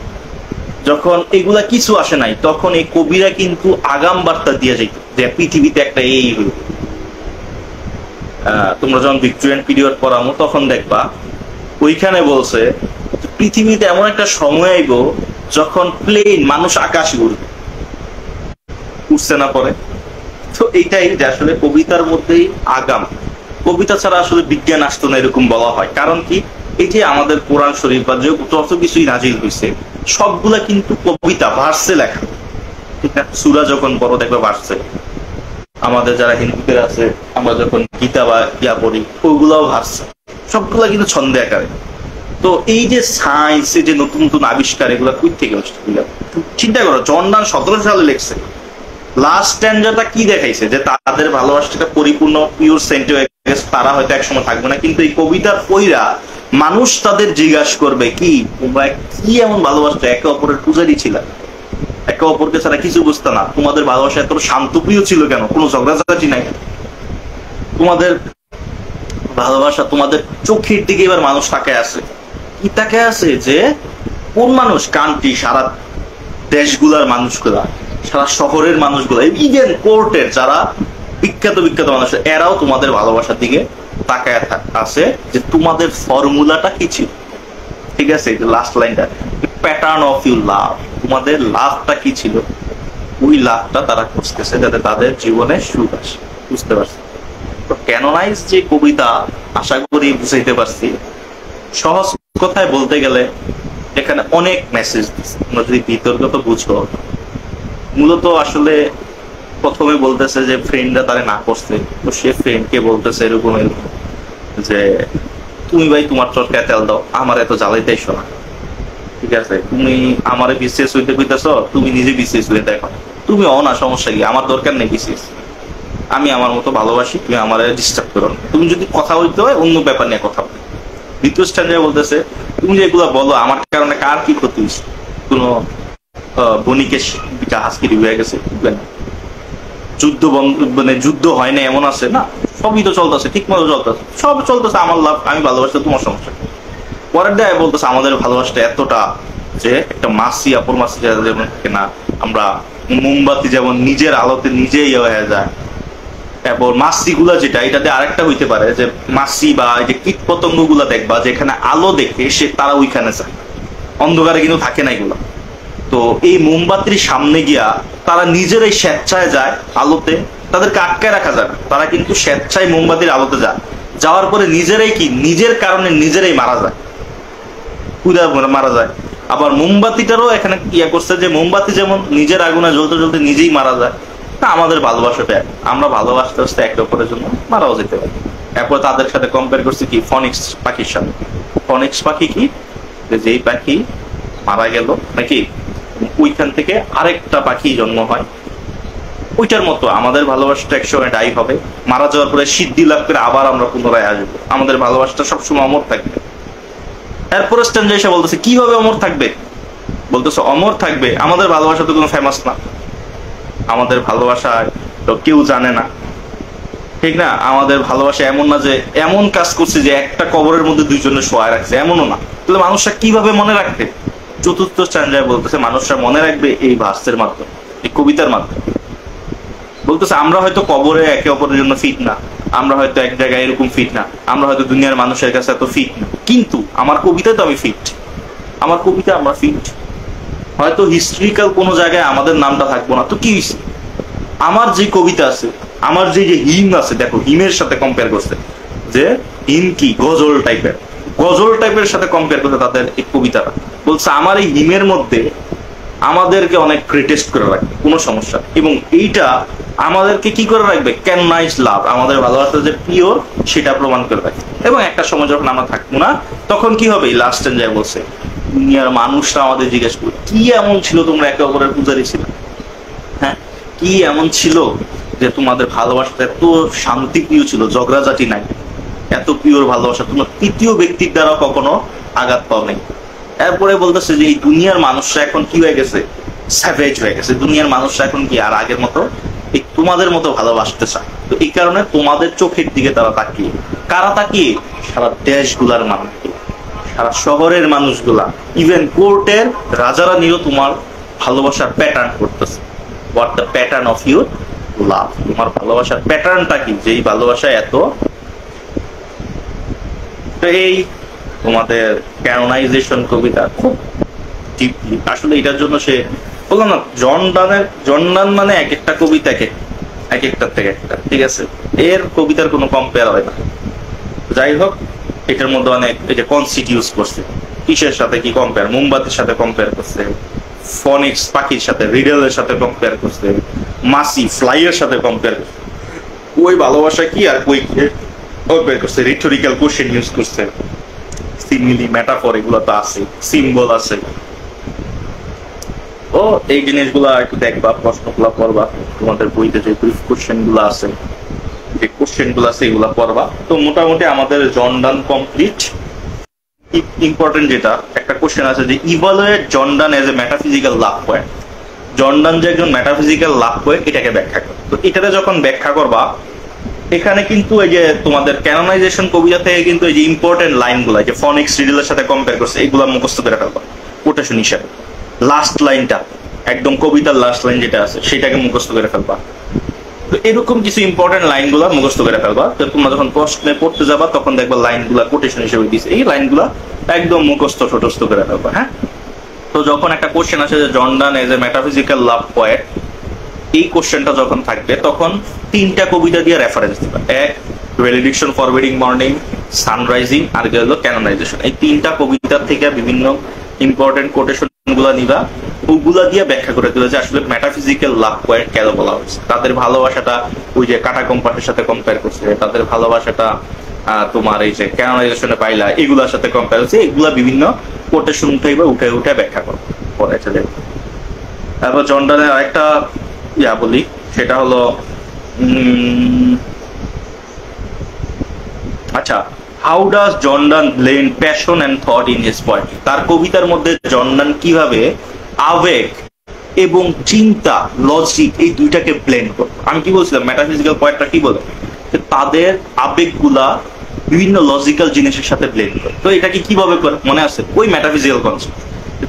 যখন এগুলা কিছু আসে নাই, তখন এই কবিরা কিন্তু আগাম বার্তা দিয়ে যেত যে পৃথিবীতে একটা এই হইল। তোমরা যখন ভিক্টোরিয়ান পিরিয়ড পড়ামো তখন দেখবা ওইখানে বলছে পৃথিবীতে এমন একটা সময় আইব যখন প্লেন মানুষ আকাশে উড়বে, উঠছে না পরে। তো এইটাই যে আসলে কবিতার মধ্যেই আগাম, কবিতা ছাড়া আসলে বিজ্ঞান আসতো না এরকম বলা হয়। কারণ কি? এই যে আমাদের কোরআন শরীফ বা যত কিছুই নাজিল হয়েছে সবগুলা কিন্তু কবিতা, ভার্সে লেখা, ঠিক না? সূরা যখন বড় দেখবে ভার্সে, আমাদের যারা হিন্দুদের আছে আমরা যখন গীতা বা ইয়া পড়ি ওইগুলাও ভার্সে, সবগুলা কিন্তু ছন্দে আকারে। তো এই যে সায়েন্স, এই যে নতুন নতুন আবিষ্কার, এগুলা কই থেকে আসছে? চিন্তা করো, জন ডান 1700 সালে লিখছে, লাস্ট স্ট্যান্ডারটা কি দেখাইছে? যে তাদের ভালোবাসাটা পরিপূর্ণ পিওর সেন্ট হয়ে গেছে, তারা হয়তো একসময় থাকবে না, কিন্তু এই কবিতার পইরা মানুষ তাদের জিজ্ঞাসা করবে কি তোমরা কি এমন ভালোবাসতো, একে অপরের পূজারি ছিল, একে অপরকে ছাড়া কিছু বুঝতো না, তোমাদের ভালোবাসা এত শান্তপ্রিয় ছিল কেন, কোনো ঝগড়াঝাটি নাই, তোমাদের ভালোবাসা, তোমাদের চোখের দিকে এবার মানুষ তাকায় আছে, কি তাকায় আছে? যে কোন মানুষ? কান্ট্রি, সারা দেশগুলার মানুষগুলা, সারা শহরের মানুষগুলা, ইভেন কোর্টের যারা বিখ্যাত বিখ্যাত মানুষ, এরাও তোমাদের ভালোবাসার দিকে তাকায় আছে যে তোমাদের ফর্মুলাটা কি ছিল, ঠিক আছে? লাস্ট লাইনটা, প্যাটার্ন অফ ইউর লাভ, তোমাদের লাভটা কি ছিল, ওই লাভটা তারা খুঁজতেছে যাতে তাদের জীবনে সুখ আসে। বুঝতে পারছি তো ক্যানোনাইজ যে কবিতা, আশা করি বুঝাইতে পারছি। সহজ কথায় বলতে গেলে এখানে অনেক মেসেজ দিচ্ছে, তোমরা যদি বিতর্ক তো বুঝো। মূলত আসলে প্রথমে বলতেছে যে ফ্রেন্ডরা তারে না করছে, তো সে ফ্রেন্ডকে বলতেছে এরকম এরকম যে তুমি ভাই তোমার চরকায় তেল দাও, আমার এত জ্বালাইতেইছো না, ঠিক আছে? তুমি আমারে বিসিএস হইতে কইতেছো, তুমি নিজে বিসিএস হয়ে দেখো, তুমি না সমস্যা কি, আমার দরকার নেই বিসিএস, আমি আমার মতো ভালোবাসি, তুমি আমার ডিস্টার্ব করো না, তুমি যদি কথা বলতে হয় অন্য ব্যাপার নিয়ে কথা বলো। দ্বিতীয় স্ট্যান্ডার্ডে বলতেছে তুমি যেগুলো বলো আমার কারণে কার কি ক্ষতি হয়েছে, কোনো বণিকের জাহাজ কি ডুবে গেছে, যুদ্ধ বন্ধ মানে যুদ্ধ হয় না এমন আছে না, সবই তো চলতেছে, ঠিক মতো চলতেছে, সব চলতেছে, আমার লাভ, আমি ভালোবাসতে তোমার সমস্যা। পরের দেয় বলতেছে আমাদের ভালোবাসাটা এতটা যে একটা মাসি অপর মাসি যেমন থাকে না, আমরা মোমবাতি যেমন নিজের আলোতে নিজেই হয়ে যায়, তারপর মাসি গুলা যেটা এটাতে আরেকটা হইতে পারে যে মাসি বা এই যে কীট পতঙ্গ গুলা দেখবা যেখানে আলো দেখে সে তারা ওইখানে যায়, অন্ধকারে কিন্তু থাকে না এগুলা। তো এই মোমবাতির সামনে গিয়া তারা নিজেরাই স্বেচ্ছায় যায় আলোতে, তাদেরকে আটকায় রাখা যায় না, তারা কিন্তু স্বেচ্ছায় মোমবাতির আলোতে যায়, যাওয়ার পরে নিজেরাই কি নিজের কারণে নিজেরাই মারা যায়, পুরা মারা যায়। আবার মোমবাতিটারও এখানে ইয়া করছে যে মোমবাতি যেমন নিজের আগুনে জ্বলতে জ্বলতে নিজেই মারা যায়, তা আমাদের ভালোবাসাটা আমরা ভালোবাসতে আসতে একে অপরের জন্য মারাও যেতে পারি। এরপর তাদের সাথে কম্পেয়ার করছে কি ফনিক্স পাখির সাথে। ফনিক্স পাখি কি, যেই পাখি মারা গেল নাকি ওইখান থেকে আরেকটা পাখি জন্ম হয়, ওইটার মতো আমাদের ভালোবাসাটা একসময় ডাই হবে, মারা যাওয়ার পরে সিদ্ধি লাভ করে আবার আমরা পুনরায় আসবো, আমাদের ভালোবাসাটা সবসময় অমর থাকবে। এরপরে স্ট্যান্ডে এসে বলতেছে কিভাবে অমর থাকবে, বলতেছে অমর থাকবে, আমাদের ভালোবাসা তো কোনো ফেমাস না, আমাদের ভালোবাসা তো কেউ জানে না, ঠিক না? আমাদের ভালোবাসা এমন না যে এমন কাজ করছে যে একটা কবরের মধ্যে দুইজনে শোয়া রাখছে, এমনও না। তাহলে মানুষরা কিভাবে মনে রাখবে? চতুর্থ স্ট্যান্ডার্ডে বলতেছে মানুষরা মনে রাখবে এই ভার্সের মাধ্যমে, এই কবিতার মাধ্যমে। বলতেছে আমরা হয়তো কবরে একে অপরের জন্য ফিট না, আমরা হয়তো এক জায়গায় এরকম ফিট না, আমরা হয়তো দুনিয়ার মানুষের কাছে এত ফিট না, কিন্তু আমার কবিতায় তো আমি ফিট, আমার কবিতা আমরা ফিট। হয়তো হিস্ট্রিক্যাল কোনো জায়গায় আমাদের নামটা থাকবো না, তো কি হয়েছে? আমার যে কবিতা আছে, আমার যে যে হিম আছে, দেখো হিমের সাথে কম্পেয়ার করছে যে হিম কি গজল টাইপের, গজল টাইপের সাথে কম্পেয়ার করছে তাদের এই কবিতাটা। বলছে আমার এই হিমের মধ্যে আমাদেরকে অনেক ক্রিটেস্ট করে রাখবে, কোনো সমস্যা, এবং এইটা আমাদেরকে কি করে রাখবে, ক্যাননাইজ লাভ, আমাদের ভালোবাসা যে পিওর সেটা প্রমাণ করে রাখবে। এবং একটা সময় যখন আমরা থাকবো না তখন কি হবে, লাস্ট যায় বলছে দুনিয়ার মানুষরা আমাদের জিজ্ঞেস করবে কি এমন ছিল তোমরা একে অপরের পূজারি ছিল, হ্যাঁ কি এমন ছিল যে তোমাদের ভালোবাসাটা এত শান্তিপ্রিয় ছিল, ঝগড়াঝাটি নাই, এত পিওর ভালোবাসা, তোমরা তৃতীয় ব্যক্তির দ্বারা কখনো আঘাত পাও নাই। এরপরে বলতেছে যে এই দুনিয়ার মানুষরা এখন কি হয়ে গেছে, স্যাভেজ হয়ে গেছে, দুনিয়ার মানুষরা এখন কি আর আগের মতো এই তোমাদের মতো ভালোবাসতে চায়। তো এই কারণে তোমাদের চোখের দিকে তারা তাকিয়ে, কারা তাকিয়ে, সারা দেশগুলার মানুষগুলো, সারা শহরের মানুষগুলা, ইভেন কোর্টের রাজারা নিয়েও তোমার ভালোবাসার প্যাটার্ন করতেছে। What the pattern of your লাভ, তোমার ভালোবাসার প্যাটার্নটা কি, যেই ভালোবাসা এত। তো এই তোমাদের ক্যানোনাইজেশন কবিতা খুব ডিপলি, আসলে এটার জন্য সে বললাম না জন ডান মানে এক একটা কবিতা এক একটার থেকে একটা, ঠিক আছে, এর কবিতার কোনো কম্পেয়ার হয় না। যাই হোক, এটার মধ্যে অনেক এই যে কনসিট ইউজ করছে, কিসের সাথে কি কম্পেয়ার, মোমবাতির সাথে কম্পেয়ার করছে, ফনিক্স পাখির সাথে, রিডেলের সাথে কম্পেয়ার করছে, মাসি ফ্লাইয়ের সাথে কম্পেয়ার করছে, ওই ভালোবাসা কি আর কই কম্পেয়ার করছে, রিটোরিক্যাল কোশ্চেন ইউজ করছে, সিমিলি মেটাফর এগুলো তো আছে, সিম্বল আছে। ও এই জিনিসগুলা একটু দেখবা, প্রশ্নগুলা পড়বা, তোমাদের বইতে যে ব্রিফ কোশ্চেন গুলো আছে, যে কোশ্চেন গুলো আছে এগুলা পড়বা। তো মোটামুটি আমাদের জন ডান কমপ্লিট। ইম্পর্টেন্ট যেটা একটা কোশ্চেন আছে যে evaluate John Donne as a metaphysical love poet, John Donne যে একজন মেটাফিজিক্যাল লাভ পয়েন্ট এটাকে ব্যাখ্যা করো। তো এটাতে যখন ব্যাখ্যা করবা, এখানে কিন্তু এই যে তোমাদের ক্যানোনাইজেশন কবিতা থেকে কিন্তু এই যে ইম্পর্টেন্ট লাইনগুলো যে ফনিক্স রিডেলের সাথে কম্পেয়ার করছে এগুলা মুখস্থ করে ফেলবা কোটেশন হিসাবে। লাস্ট লাইনটা একদম কবিতার লাস্ট লাইন যেটা আছে সেটাকে মুখস্থ করে ফেলবা। তো এরকম কিছু ইম্পর্টেন্ট লাইনগুলা মুখস্থ করে ফেলবা, তো তোমরা যখন প্রশ্নে পড়তে যাবা তখন দেখবা লাইনগুলা কোটেশন হিসেবে দিছে, এই লাইনগুলা একদম মুখস্থ ঠোঁটস্থ করে ফেলবা। হ্যাঁ, তো যখন একটা কোশ্চেন আসে যে John Donne as a metaphysical love poet, এই কোশ্চেনটা যখন থাকবে তখন তিনটা কবিতা দিয়ে রেফারেন্স দিবা, এক ভ্যালিডিকশন ফরওয়ার্ডিং মর্নিং, সানরাইজিং, আর হলো ক্যানোনাইজেশন। এই তিনটা কবিতার থেকে বিভিন্ন ইম্পর্টেন্ট কোটেশন গুলা নিবা, ওগুলা দিয়ে ব্যাখ্যা করে দিল যে আসলে মেটাফিজিক্যাল লাভ পয়েন্ট কেন বলা হয়েছে। তাদের ভালোবাসাটা ওই যে কাটা কম্পাসের সাথে কম্পেয়ার করছে, তাদের ভালোবাসাটা তোমার এই যে ক্যানোনাইজেশনে পাইলা এগুলার সাথে কম্পেয়ার হচ্ছে, এগুলা বিভিন্ন কোটেশন উঠে ব্যাখ্যা করে চলে। তারপর জর্ডানের আরেকটা বলি, সেটা হলো আচ্ছা, how does Jordan blend passion and thought in his poetry. তার কবিতার মধ্যে জর্ডান কিভাবে আবেগ এবং চিন্তা, লজিক এই দুইটাকে ব্লেন্ড করে। আমি কি বলছিলাম মেটাফিজিক্যাল পয়েন্টটা কি বলে, তাদের আবেগগুলা বিভিন্ন লজিক্যাল জিনিসের সাথে ব্লেন্ড করে। তো এটাকে কিভাবে করে মনে আছে, ওই মেটাফিজিক্যাল কনসেপ্ট,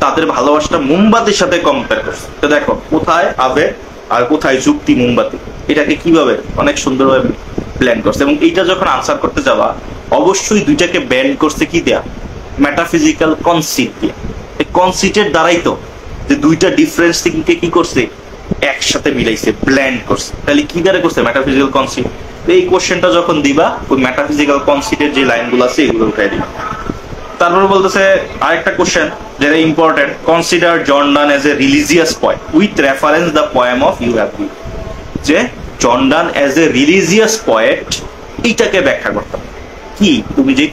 তাদের ভালোবাসাটা মোমবাতির সাথে কম্পেয়ার করছে। তো দেখো কোথায় আবেগ আর কোথায় যুক্তি, মোমবাতি, এটাকে কিভাবে অনেক সুন্দরভাবে ব্লেন্ড করছে। এবং এইটা যখন আনসার করতে যাওয়া অবশ্যই দুইটাকে ব্যান্ড করছে কি দেয়া, মেটাফিজিক্যাল কনসিপ্ট দিয়ে। এই কনসিপ্টের দ্বারাই তো যে দুইটা ডিফারেন্স থিংকে কি করছে, একসাথে মিলাইছে, ব্লেন্ড করছে। তাহলে কি দ্বারা করছে, মেটাফিজিক্যাল কনসিপ্ট। এই কোশ্চেনটা যখন দিবা ওই মেটাফিজিক্যাল কনসিপ্টের যে লাইনগুলো আছে এগুলো উঠাই দিবা। তারপর বলতেছে আরেকটা কোশ্চেন যেটা important, consider Jordan as a religious poem with reference the poem of you have been. যে Jordan as a religious poem এইটাকে ব্যাখ্যা করতে কি, তুমি যে